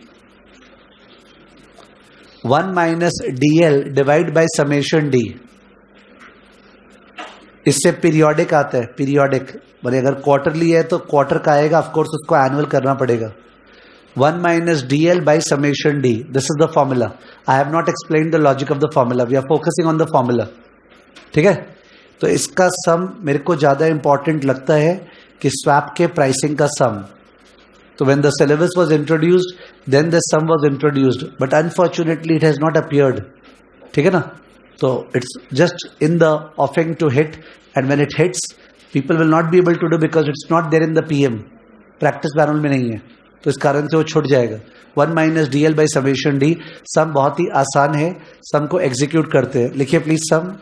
1 minus DL divide by summation D। इससे पीरियोडिक आता है, पीरियोडिक बोले अगर क्वार्टरली है तो क्वार्टर का आएगा, ऑफकोर्स उसको एनुअल करना पड़ेगा। 1 minus DL by summation D, this is the formula. I have not explain the logic of the formula, we are focusing on the formula. ठीक है, तो इसका सम मेरे को ज्यादा इंपॉर्टेंट लगता है कि स्वैप के प्राइसिंग का सम। तो when the syllabus was introduced then the sum was introduced, but unfortunately it has not appeared. ठीक है ना, तो it's just in the offing to hit, and when it hits people will not be able to do because it's not there in the PM, practice panel में नहीं है, तो इस कारण से वो छूट जाएगा। 1 minus DL by summation D, सम बहुत ही आसान है, सम को एग्जीक्यूट करते हैं। लिखिए प्लीज सम।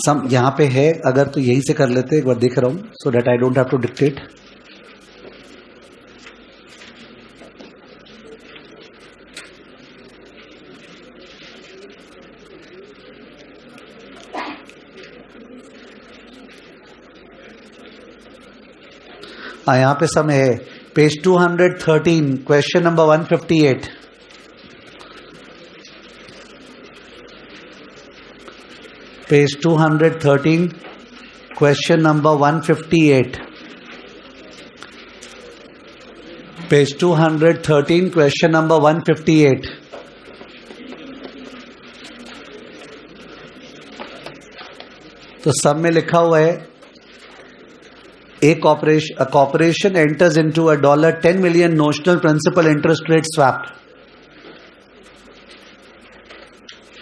सम यहां पे है, अगर तो यहीं से कर लेते, एक बार देख रहा हूं so that I don't have to dictate. यहां पे सम है, page 213, question number 158। Page 213, question number 158। Page 213, question number 158। तो सब में लिखा हुआ है, a corporation enters into a $10 million notional principal interest rate swap.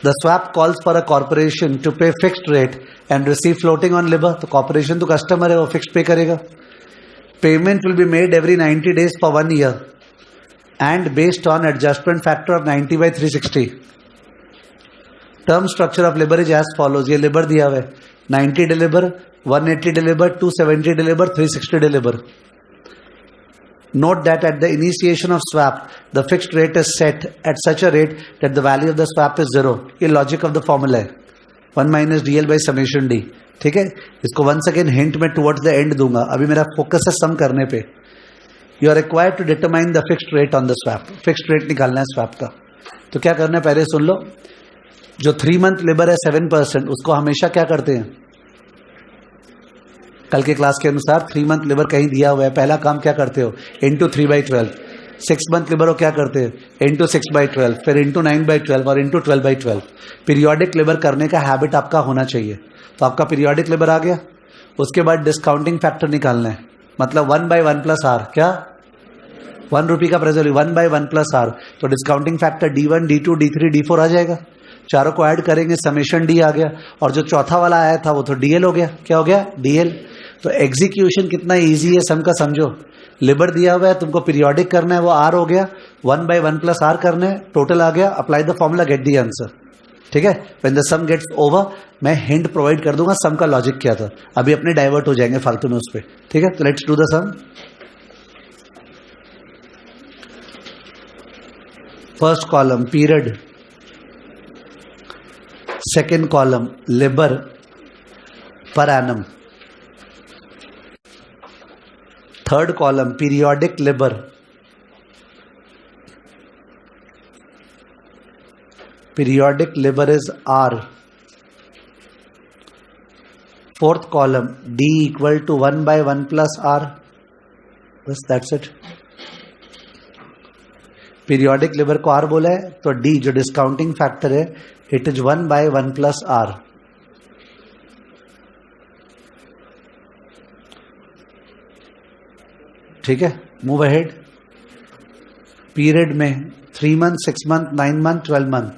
The swap calls for a corporation to pay fixed rate and receive floating on LIBOR. तो corporation तो customer है, वो fixed pay करेगा. Payment will be made every 90 days for 1 year and based on adjustment factor of 90/360. Term structure of LIBOR is as follows. ये LIBOR दिया हुआ है, 90 day LIBOR, 180 day LIBOR, 270 day LIBOR, 360 day LIBOR. Note that at the initiation of swap, the fixed rate is set at such a rate that the value of the swap is 0. ये logic of the formula है, 1 minus DL by summation D. ठीक है, इसको once again hint में towards the end दूंगा, अभी मेरा focus है sum करने पे. You are required to determine the fixed rate on the swap. Fixed rate निकालना है swap का. तो क्या करना है पहले सुन लो. जो 3 month LIBOR है 7%, उसको हमेशा क्या करते हैं, कल के क्लास के अनुसार 3 मंथ लिबर कहीं दिया हुआ है, पहला काम क्या करते हो, इंटू 3/12. 6 मंथ लिबर हो क्या करते हैं, इंटू 6/12, फिर इंटू 9/12 और इंटू 12/12. पीरियोडिक लिबर करने का हैबिट आपका होना चाहिए. तो आपका पीरियोडिक लिबर आ गया. उसके बाद डिस्काउंटिंग फैक्टर निकालना है, मतलब 1/1 प्लस आर. क्या 1 रुपये का प्रेजेंट 1/1 प्लस आर. तो discounting factor D1 D2 D3 D4 आ जाएगा. चारों को ऐड करेंगे, समेशन D आ गया, और जो चौथा वाला आया था वो तो DL हो गया. क्या हो गया, DL. तो एग्जीक्यूशन कितना इजी है सम का समझो. लिबर दिया हुआ है, तुमको पीरियोडिक करना है, वो आर हो गया, 1/1 प्लस आर करना है, टोटल आ गया. Apply the formula, get the answer. ठीक है, when the sum gets over मैं हिंट प्रोवाइड कर दूंगा सम का लॉजिक क्या था. अभी अपने डाइवर्ट हो जाएंगे फालतू में उस पर. ठीक है, तो let's do the sum. First column period, second column LIBOR per annum, third column periodic LIBOR, periodic LIBOR is R. Fourth column D equal to 1/1 plus R. बस दैट्स इट. पीरियोडिक लिबर को R बोला है, तो D जो डिस्काउंटिंग फैक्टर है, इट इज 1/1 प्लस R. ठीक है, मूव अहेड. पीरियड में 3 month, 6 month, 9 month, 12 month.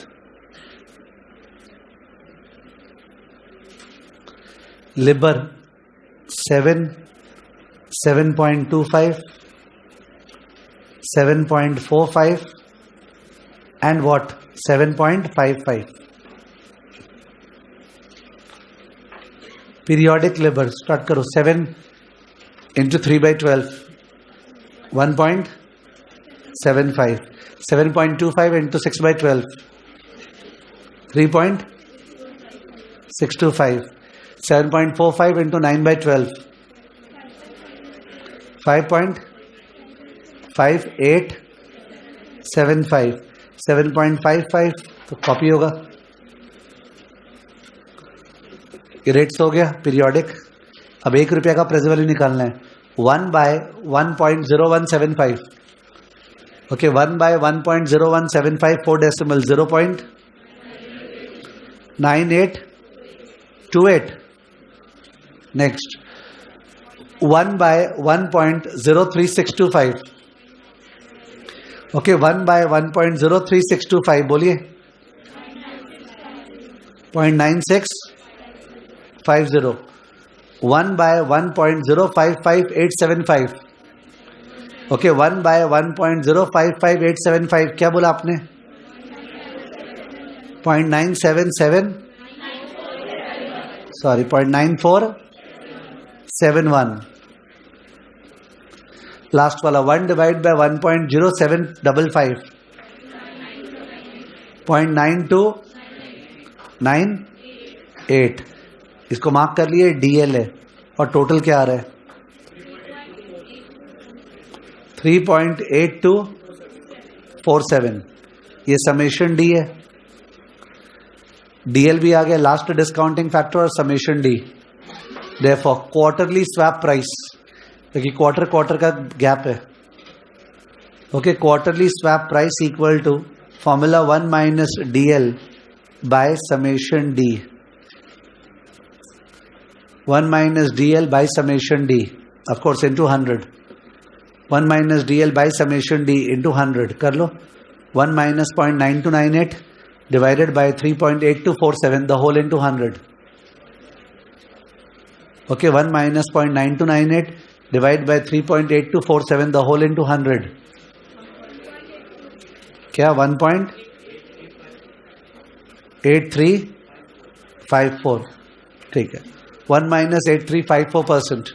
LIBOR 7, 7.25, 7.45 and what 7.55. Periodic Libre start करो. 7 इंटू 3/12 1.75. 7.25 into 6/12 3.625. 7.45 into 9 by 12. 5.5875. 7.55 तो कॉपी होगा. रेट्स हो गया पीरियोडिक. अब ₹1 का प्रेजेंट वैल्यू निकालना है. 1 by 1.0175. Okay, 1 by 1.0175 4 decimal 0.9828. Next 1 by 1.03625. Okay, 1 by 1.03625 बोलिए. 0.9650. 1 by 1.055875. ओके, 1 by 1.055875 क्या बोला आपने? 0.9471. लास्ट वाला 1 डिवाइड बाय 1.0755. 0.9298. इसको मार्क कर लिए. डीएल है और टोटल क्या आ रहा है? 3.8247. ये समेशन डी है. डीएल भी आ गया, लास्ट डिस्काउंटिंग फैक्टर और summation D. Therefore quarterly swap price, क्योंकि क्वार्टर का गैप है. Okay, quarterly swap price equal to formula 1 minus DL by summation D. 1 minus DL by summation D, of course into 100. 1 minus DL by summation D into 100 कर लो. 1 minus 0.9298 divided by 3.8247 the whole into 100. Okay, 1 minus 0.9298 divided by 3.8247 the whole into 100. क्या? 1.8354. ठीक है. 1 minus 8354%.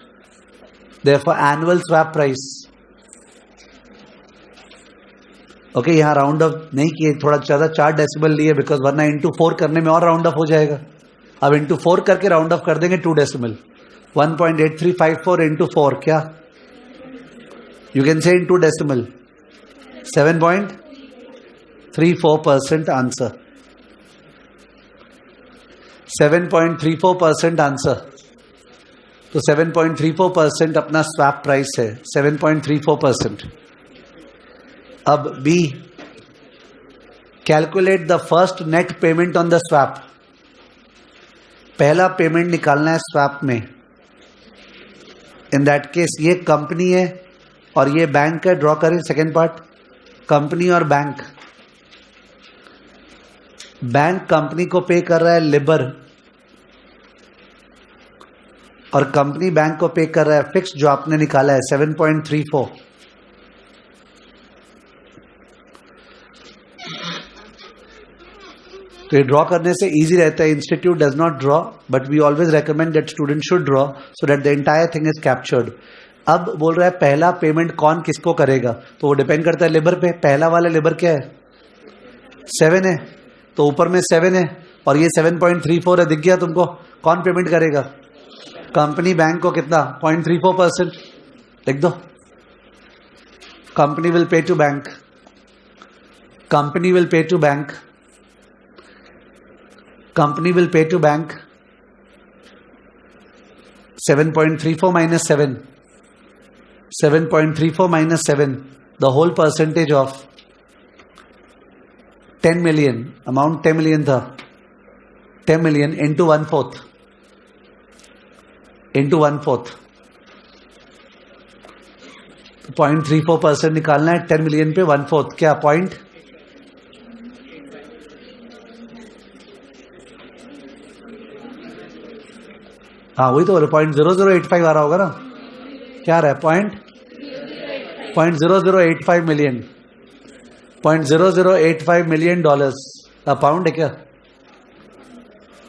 Therefore, annual swap price. Okay, यहाँ राउंड ऑफ नहीं किए, थोड़ा ज्यादा 4 डेसिमल लिए, बिकॉज वरना इंटू 4 करने में और राउंड ऑफ हो जाएगा. अब इंटू 4 करके राउंड ऑफ कर देंगे 2 डेसिमल. 1.8354 इंटू 4 क्या? You can say into decimal 7.34% answer. 7.34% answer. तो 7.34% अपना स्वैप प्राइस है. 7.34%. अब B, calculate the first net payment on the swap. पहला पेमेंट निकालना है स्वैप में. इन दैट केस ये कंपनी है और ये बैंक है. ड्रॉ करें सेकेंड पार्ट. कंपनी और बैंक. बैंक कंपनी को पे कर रहा है लिबर और कंपनी बैंक को पे कर रहा है फिक्स, जो आपने निकाला है 7.34. तो ये ड्रॉ करने से इजी रहता है. Institute does not draw, but we always recommend that student should draw so that the entire thing is captured. अब बोल रहा है पहला पेमेंट कौन किसको करेगा, तो वो डिपेंड करता है लिबर पे. पहला वाला लिबर क्या है? 7 है, तो ऊपर में 7 है और ये 7.34 है. दिख गया तुमको? कौन पेमेंट करेगा? कंपनी बैंक को कितना? 0.34% लिख दो. Company will pay to bank. Company will pay to bank. Company will pay to bank 7.34 minus 7. 7.34 minus 7. The whole percentage of 10 million. Amount 10 million था. 10 million into 1/4. into 1/4. 0.34% निकालना है. 10 million पे 1/4 क्या? पॉइंट. हाँ वही तो 0.0085 आ रहा होगा ना. क्या आ रहा है? 0.0085 million. 0.0085 million dollars. पाउंड है क्या?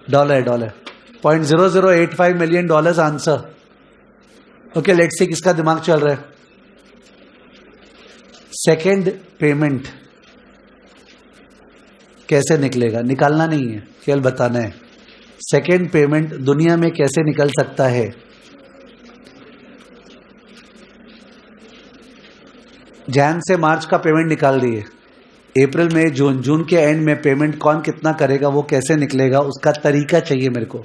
डॉलर है. Dollar. 0.0085 million dollars answer. Okay, let's see किसका दिमाग चल रहा है. सेकेंड पेमेंट कैसे निकलेगा, निकालना नहीं है, केवल बताना है। सेकेंड पेमेंट दुनिया में कैसे निकल सकता है? जैन से मार्च का पेमेंट निकाल दिए, अप्रैल में जून, जून के एंड में पेमेंट कौन कितना करेगा, वो कैसे निकलेगा, उसका तरीका चाहिए मेरे को।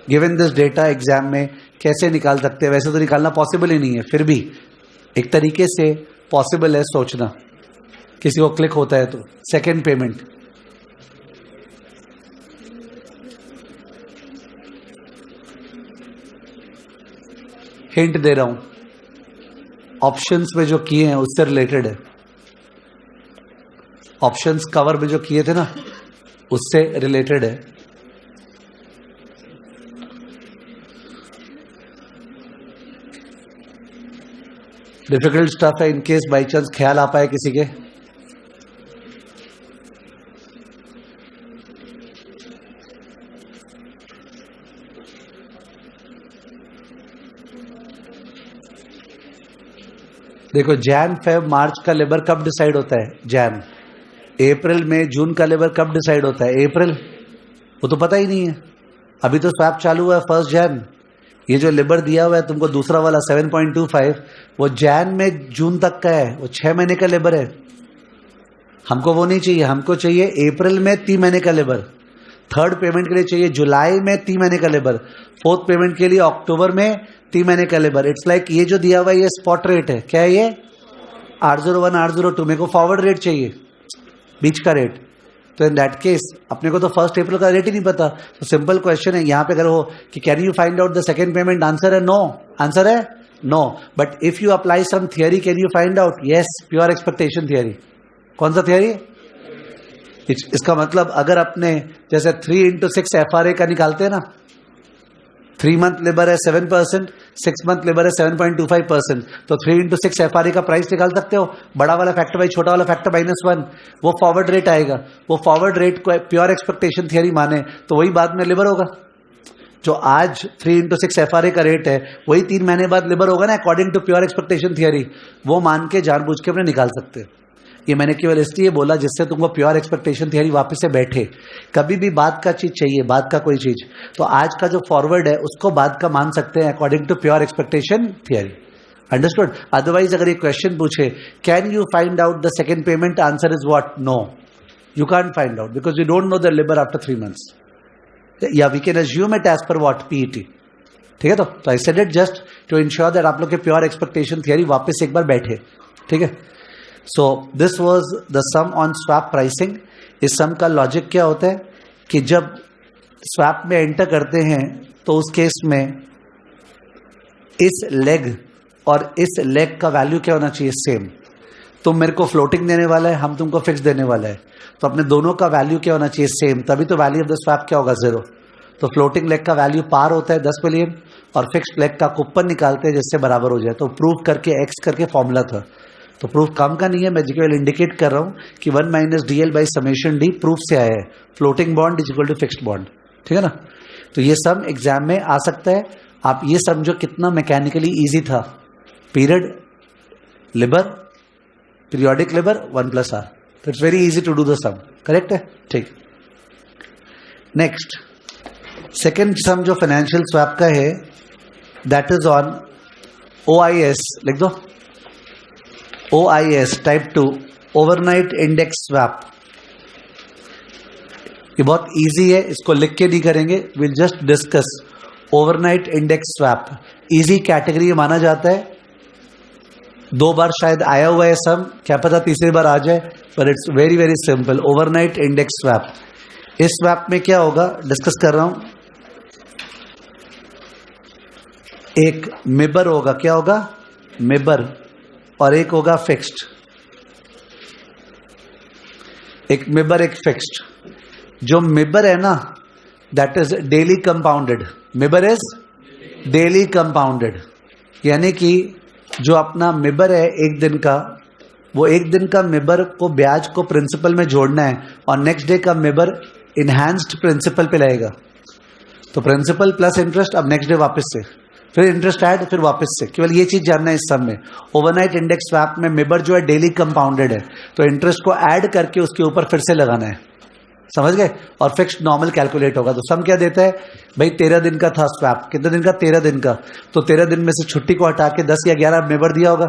गिवन दिस डेटा एग्जाम में कैसे निकाल सकते हैं? वैसे तो निकालना पॉसिबल ही नहीं है, फिर भी एक तरीके से पॉसिबल है सोचना, किसी को क्लिक होता है तो। सेकेंड पेमेंट हिंट दे रहा हूं, ऑप्शंस में जो किए हैं उससे रिलेटेड है। ऑप्शंस कवर में जो किए थे ना, उससे रिलेटेड है। डिफिकल्ट स्टफ है, इनकेस बाई चांस ख्याल आ पाए किसी के। देखो, जैन फेब मार्च का लेबर कब डिसाइड होता है? जैन। अप्रैल में जून का लेबर कब डिसाइड होता है? अप्रैल। वो तो पता ही नहीं है, अभी तो स्वैप चालू हुआ है 1 जैन। ये जो लेबर दिया हुआ है तुमको दूसरा वाला 7.25, वो जैन में जून तक का है, वो 6 महीने का लेबर है। हमको वो नहीं चाहिए, हमको चाहिए अप्रैल में 3 महीने का लेबर। थर्ड पेमेंट के लिए चाहिए जुलाई में 3 महीने का लेबर। फोर्थ पेमेंट के लिए अक्टूबर में 3 महीने का लेबर। इट्स लाइक ये जो दिया हुआ है ये स्पॉट रेट है। क्या है ये? 801 802। मेरे को फॉरवर्ड रेट चाहिए, बीच का रेट। तो इन दैट केस अपने को तो 1 अप्रैल का रेट ही नहीं पता। तो सिंपल क्वेश्चन है यहाँ पे, अगर हो कि can you find out the second payment, answer है नो। आंसर है no. But if you apply some theory, can you find out? Yes, pure expectation theory. कौन सा थियरी? इसका मतलब अगर अपने जैसे 3 into 6 FRA का निकालते हैं ना, 3 month लेबर है 7%, 6 month लेबर है 7.25%, तो 3 into 6 FRA का प्राइस निकाल सकते हो। बड़ा वाला फैक्टर बाई छोटा वाला फैक्टर -1, वो फॉरवर्ड रेट आएगा। वो फॉरवर्ड रेट को प्योर एक्सपेक्टेशन थियरी माने तो वही बाद में लेबर होगा। जो आज 3 into 6 FRA का रेट है वही 3 महीने बाद लेबर होगा ना, according to pure expectation theory. वो मान के जानबूझ के अपने निकाल सकते हैं। ये मैंने केवल इसलिए बोला जिससे तुमको प्योर एक्सपेक्टेशन थियरी वापस से बैठे। कभी भी बाद का चीज चाहिए, बाद का कोई चीज, तो आज का जो फॉरवर्ड है उसको बाद का मान सकते हैं according to pure expectation theory. Understood? Otherwise अगर ये क्वेश्चन पूछे can you find out the second payment, answer is what? No, you can't find out because you don't know the LIBOR after 3 months। या we can assume it as per what? PET। ठीक है, तो I said it just to ensure that आप लोग के प्योर एक्सपेक्टेशन थियरी वापस एक बार बैठे। ठीक है, so this was the sum on swap pricing. इस सम का लॉजिक क्या होता है कि जब स्वैप में एंटर करते हैं तो उस केस में इस लेग और इस लेग का वैल्यू क्या होना चाहिए? सेम। तुम मेरे को फ्लोटिंग देने वाला है, हम तुमको फिक्स देने वाला है, तो अपने दोनों का वैल्यू क्या होना चाहिए? सेम। तभी तो वैल्यू ऑफ द स्वैप क्या होगा? 0। तो फ्लोटिंग लेग का वैल्यू पार होता है 10 मिलियन और फिक्स्ड लेग का कूपन निकालते हैं जिससे बराबर हो जाए। तो प्रूव करके एक्स करके फॉर्मूला था, तो प्रूफ काम का नहीं है, मैं केवल इंडिकेट कर रहा हूं कि 1 - DL by summation D proof से आया है। Floating bond is equal to fixed bond. ठीक है ना? तो ये सम एग्जाम में आ सकता है। आप ये समझो कितना मैकेनिकली इजी था। Period LIBOR, periodic LIBOR 1 + R, तो it's very easy to do the sum. Correct है? ठीक। नेक्स्ट, सेकेंड सम जो फाइनेंशियल स्वैप का है दैट इज ऑन OIS। लिख दो, OIS type 2, overnight index swap. ये बहुत इजी है, इसको लिख के नहीं करेंगे, will just discuss overnight index swap. Easy category माना जाता है। 2 बार शायद आया हुआ है सम, क्या पता तीसरी बार आ जाए, पर it's very very simple. Overnight index swap. इस स्वैप में क्या होगा डिस्कस कर रहा हूं। एक मिबर होगा, क्या होगा? मिबर, और एक होगा फिक्स्ड। एक मिबर एक फिक्स्ड। जो मिबर है ना that is daily compounded. MIBOR is daily compounded, यानी कि जो अपना मिबर है एक दिन का, वो एक दिन का मिबर को ब्याज को प्रिंसिपल में जोड़ना है और नेक्स्ट डे का मिबर इनहैंस्ड प्रिंसिपल पे लगेगा। तो प्रिंसिपल प्लस इंटरेस्ट अब नेक्स्ट डे वापस से, फिर इंटरेस्ट ऐड, फिर वापस से। केवल ये चीज जानना है इस सब में। ओवरनाइट इंडेक्स स्वैप में मिबर जो है डेली कंपाउंडेड है, तो इंटरेस्ट को ऐड करके उसके ऊपर फिर से लगाना है, समझ गए? और फिक्स्ड नॉर्मल कैलकुलेट होगा। तो सम क्या देता है भाई, 13 दिन का था स्वैप, कितने दिन का? 13 दिन का। तो 13 दिन में से छुट्टी को हटा के 10 या 11 मिबर दिया होगा,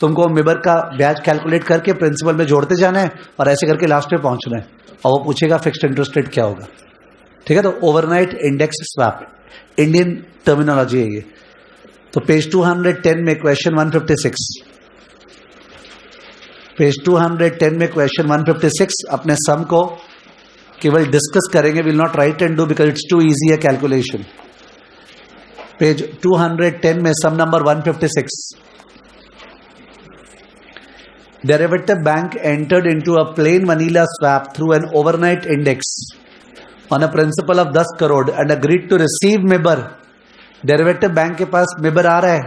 तुमको मिबर का ब्याज कैलकुलेट करके प्रिंसिपल में जोड़ते जाना है और ऐसे करके लास्ट में पहुंचना है, और वो पूछेगा फिक्स्ड इंटरेस्ट रेट क्या होगा। ठीक है, तो overnight index swap Indian terminology है ये। तो पेज 210 में क्वेश्चन 156, पेज 210 में क्वेश्चन 156 अपने सम को केवल डिस्कस करेंगे, will not write and do because it's too easy है कैलकुलेशन। पेज 210 में sum number 156, derivative bank entered into a plain vanilla swap through an overnight index on a principal of 10 crore and agreed to receive MIBOR. Derivative bank के पास मिबर आ रहा है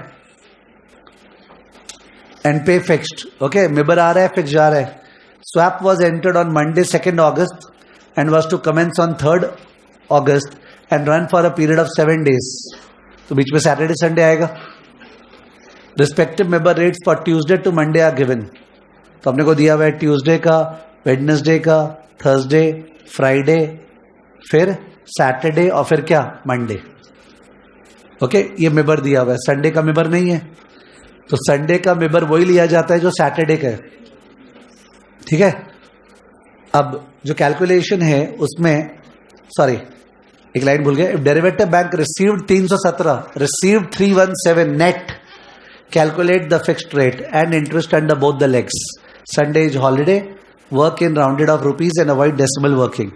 एंड पे फिक्स्ड। ओके, मिबर आ रहा है, फिक्स जा रहा है। Swap was entered on Monday 2 August and was to commence on 3rd August and run for a period of 7 days. तो बीच में सैटरडे संडे आएगा। Respective member rates for Tuesday to Monday are given. तो हमने को दिया हुआ है ट्यूसडे का, वेडनेसडे का, थर्सडे, फ्राइडे, फिर सैटरडे और फिर क्या? मंडे। ओके, ये मिबर दिया हुआ है, संडे का मिबर नहीं है, तो संडे का मिबर वही लिया जाता है जो सैटरडे का है। ठीक है, अब जो कैलकुलेशन है उसमें, सॉरी एक लाइन भूल गए। If derivative bank received 317, received 317 net, calculate the fixed rate and interest under both the legs. Sunday is holiday, work in rounded off rupees and avoid decimal working.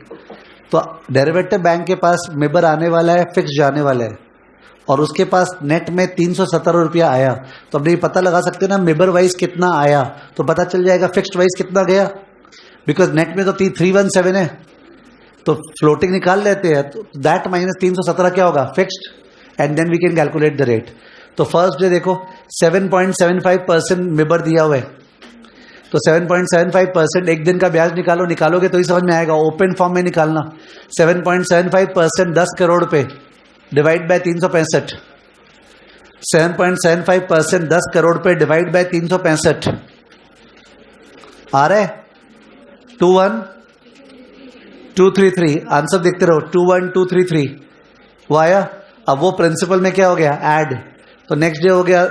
तो डेरिवेटिव बैंक के पास मिबर आने वाला है, फिक्स जाने वाला है, और उसके पास नेट में 317 रुपया आया। तो अब ये पता लगा सकते ना मिबर वाइज कितना आया, तो पता चल जाएगा फिक्स्ड वाइज कितना गया, बिकॉज नेट में तो 317 है, तो फ्लोटिंग निकाल लेते हैं, तो दैट माइनस 317 क्या होगा? Fixed, and then we can calculate the rate. तो फर्स्ट डे देखो 7.75% मिबर दिया हुआ है, तो 7.75% एक दिन का ब्याज निकालो, निकालोगे तो ही समझ में आएगा, ओपन फॉर्म में निकालना। 7.75% 10 करोड़ पे डिवाइड बाय 365, 7.75% 10 करोड़ पे डिवाइड बाय 365 आ रहा है 21233। आंसर देखते रहो, 21233 वो आया। अब वो प्रिंसिपल में क्या हो गया? ऐड। तो नेक्स्ट डे हो गया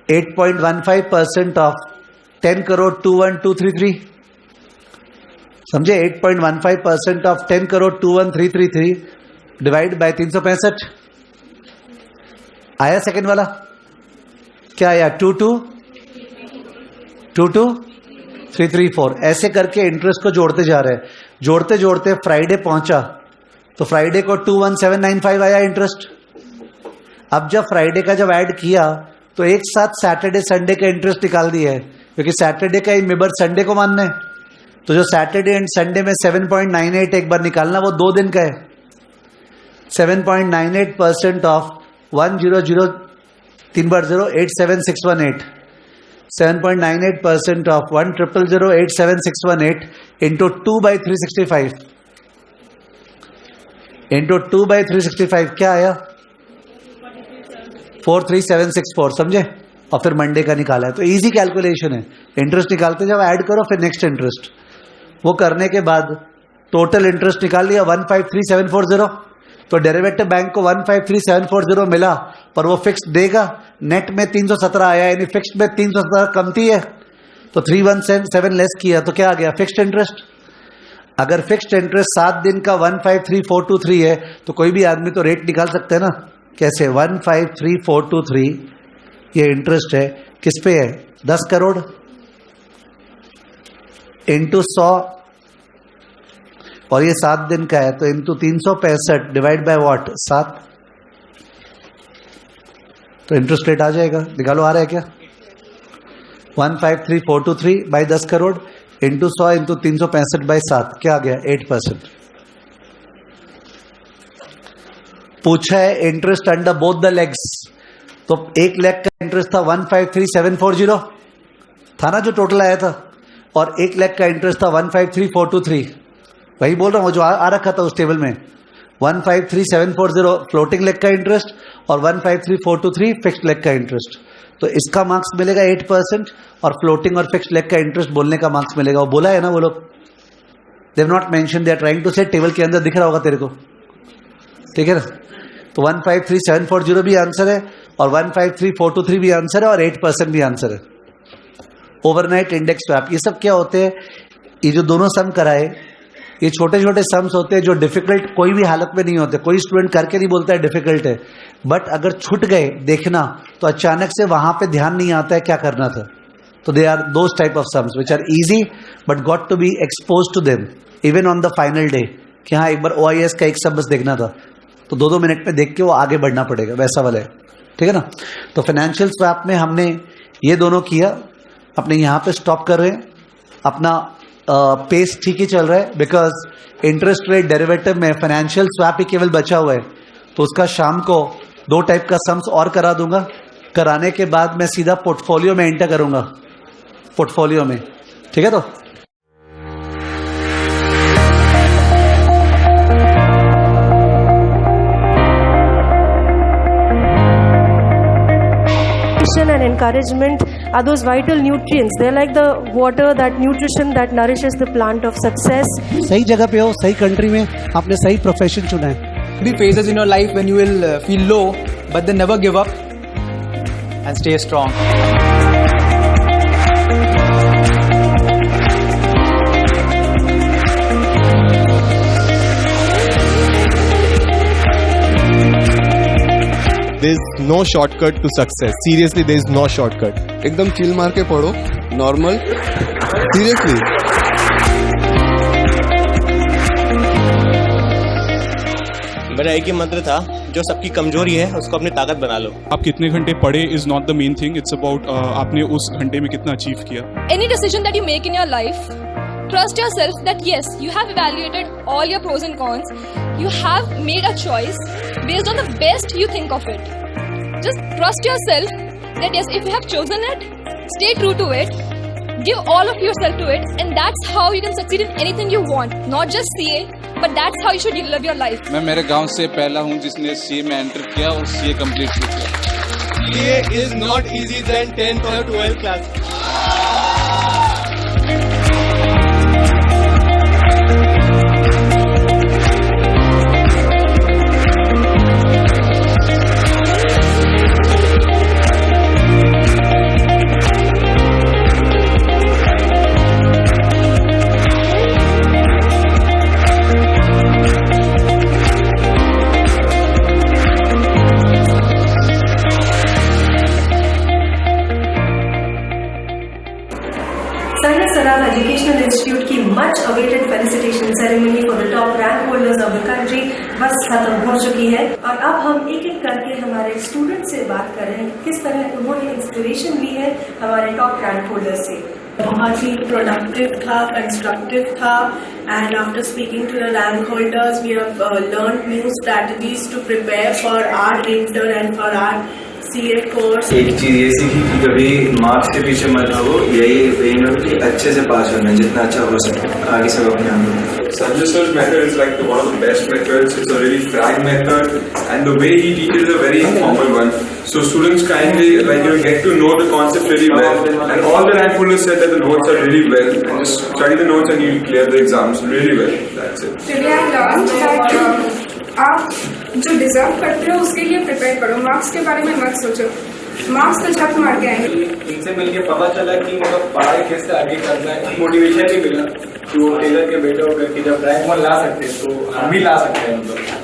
8.15% ऑफ 10 करोड़ 21233, समझे? 8.15% ऑफ 10 करोड़ 21333 डिवाइड बाय 365 आया। सेकंड वाला क्या आया? 22334। ऐसे करके इंटरेस्ट को जोड़ते जा रहे हैं, जोड़ते जोड़ते फ्राइडे पहुंचा, तो फ्राइडे को 21795 आया इंटरेस्ट। अब जब फ्राइडे का जब ऐड किया तो एक साथ सैटरडे संडे का इंटरेस्ट निकाल दिया है, क्योंकि सैटरडे का ही मिबर संडे को मानना है। तो जो सैटरडे एंड संडे में 7.98 एक बार निकालना, वो 2 दिन का है। 7.98% of 100 3 bar 0 87618, 7.98% of 100 87618 into 2/365 into 2/365 क्या आया? 43764, समझे? और फिर मंडे का निकाला है। तो इजी कैलकुलेशन है। इंटरेस्ट निकालते जब ऐड करो, फिर नेक्स्ट इंटरेस्ट। वो करने के बाद टोटल इंटरेस्ट निकाल लिया 153740। तो डेरिवेटिव बैंक को 153740 मिला, पर वो फिक्स्ड देगा। नेट में 317 आया, यानी फिक्स्ड में 317 कमती है, तो 317 लेस किया, तो क्या आ गया? Fixed interest. अगर फिक्स्ड इंटरेस्ट 7 दिन का 153423 है, तो कोई भी आदमी तो रेट निकाल सकते हैं ना। कैसे? 153423 ये इंटरेस्ट है, किस पे है? 10 करोड़ इंटू 100, और ये 7 दिन का है, तो इंटू 365 डिवाइड बाय व्हाट? 7। तो इंटरेस्ट रेट आ जाएगा, निकालो। आ रहा है क्या? 153423 by 10 crore into 100 into 365 by 7, क्या आ गया? 8%। पूछा है interest under both the legs, तो 1 लाख का इंटरेस्ट था 153740 था ना, जो टोटल आया था, और 1 लाख का इंटरेस्ट था 153423। वही बोल रहा हूं, जो आ रखा था उस टेबल में। 153740 फ्लोटिंग लेग का इंटरेस्ट और 153423 फिक्स्ड लेग का इंटरेस्ट। तो इसका मार्क्स मिलेगा 8% और फ्लोटिंग और फिक्स्ड लेग का इंटरेस्ट बोलने का मार्क्स मिलेगा। वो बोला है ना वो लोग, they have not mention, they are trying to say, table के अंदर दिख रहा होगा तेरे को, ठीक है ना। तो 153740 भी आंसर है और 153423 भी आंसर है और 8% भी आंसर है। ओवरनाइट इंडेक्स स्वैप, ये सब क्या होते हैं, ये जो दोनों सम कराए, ये छोटे छोटे सम्स होते हैं जो डिफिकल्ट कोई भी हालत में नहीं होते। कोई स्टूडेंट करके नहीं बोलता है डिफिकल्ट है, बट अगर छूट गए देखना तो अचानक से वहां पे ध्यान नहीं आता है क्या करना था। तो they are those type of sums which are easy but got to be expose to them even on the final day, कि हाँ एक बार OIS का एक सम बस देखना था, तो 2-2 मिनट में देख के वो आगे बढ़ना पड़ेगा, वैसा वाला है, ठीक है ना। तो फाइनेंशियल स्वैप में हमने ये दोनों किया, अपने यहाँ पे स्टॉप कर रहे हैं, अपना पेस ठीक ही चल रहा है, बिकॉज इंटरेस्ट रेट डेरिवेटिव में फाइनेंशियल स्वैप ही केवल बचा हुआ है। तो उसका शाम को 2 टाइप का सम्स और करा दूंगा, कराने के बाद मैं सीधा पोर्टफोलियो में एंटर करूंगा, पोर्टफोलियो में, ठीक है। तो and encouragement are those vital nutrients. They're like the water, that nutrition that nourishes the plant of success. सही जगह पे हो, सही कंट्री में, आपने सही प्रोफेशन चुना है। Be phases in your life when you will feel low, but then never give up and stay strong. There is no shortcut to success. Seriously, there is no shortcut. एकदम चिल मार के पढ़ो, नॉर्मल, सीरियसली। मेरा एक ही मंत्र था, जो सबकी कमजोरी है उसको अपनी ताकत बना लो। आप कितने घंटे पढ़े is not the main thing, it's about आपने उस घंटे में कितना अचीव किया। Any decision that you make in your life, trust yourself that yes, you have evaluated all your pros and cons. You have made a choice based on the best you think of it. Just trust yourself that yes, if you have chosen it, stay true to it, give all of yourself to it, and that's how you can succeed in anything you want. Not just CA, but that's how you should live your life. मैं मेरे गांव से पहला हूं जिसने CA में एंटर किया और CA कंप्लीट किया। CA is not easy than 10th or 12th class. Educational Institute की much awaited felicitation ceremony for the top rank holders of the country बस खत्म हो चुकी है और अब हम एक एक करके हमारे स्टूडेंट से बात कर रहे हैं किस तरह उन्होंने इंस्पिरेशन ली है हमारे टॉप रैंक होल्डर से। बहुत ही प्रोडक्टिव था, कंस्ट्रक्टिव था, and after speaking to the rank holders we have learned new strategies to prepare for our inter and for our CA course. एक चीज ये सीखी कि कभी मार्क्स के पीछे मत भागो, यही एम है कि अच्छे से पास होना है, जितना अच्छा हो सके, आगे सब अपने आप। Sanjay sir's method is like one of the best methods. It's a really frank method, and the way he teaches is a very informal one. So students kindly get to know the concept really well. And all the rank holders said that the notes are really well, and just study the notes and you'll clear the exams really well. That's it. Today I learned that आप जो डिजर्व करते हो उसके लिए प्रिपेयर करो, मार्क्स के बारे में मत सोचो, मार्क्स तो झप मार के आएंगे। इनसे मिलके पता चला कि मतलब पढ़ाई कैसे आगे करना है, मोटिवेशन भी मिला कि वो टेलर के बेटे होकर के जब रैंक 1 ला सकते हैं तो हम भी ला सकते हैं। मतलब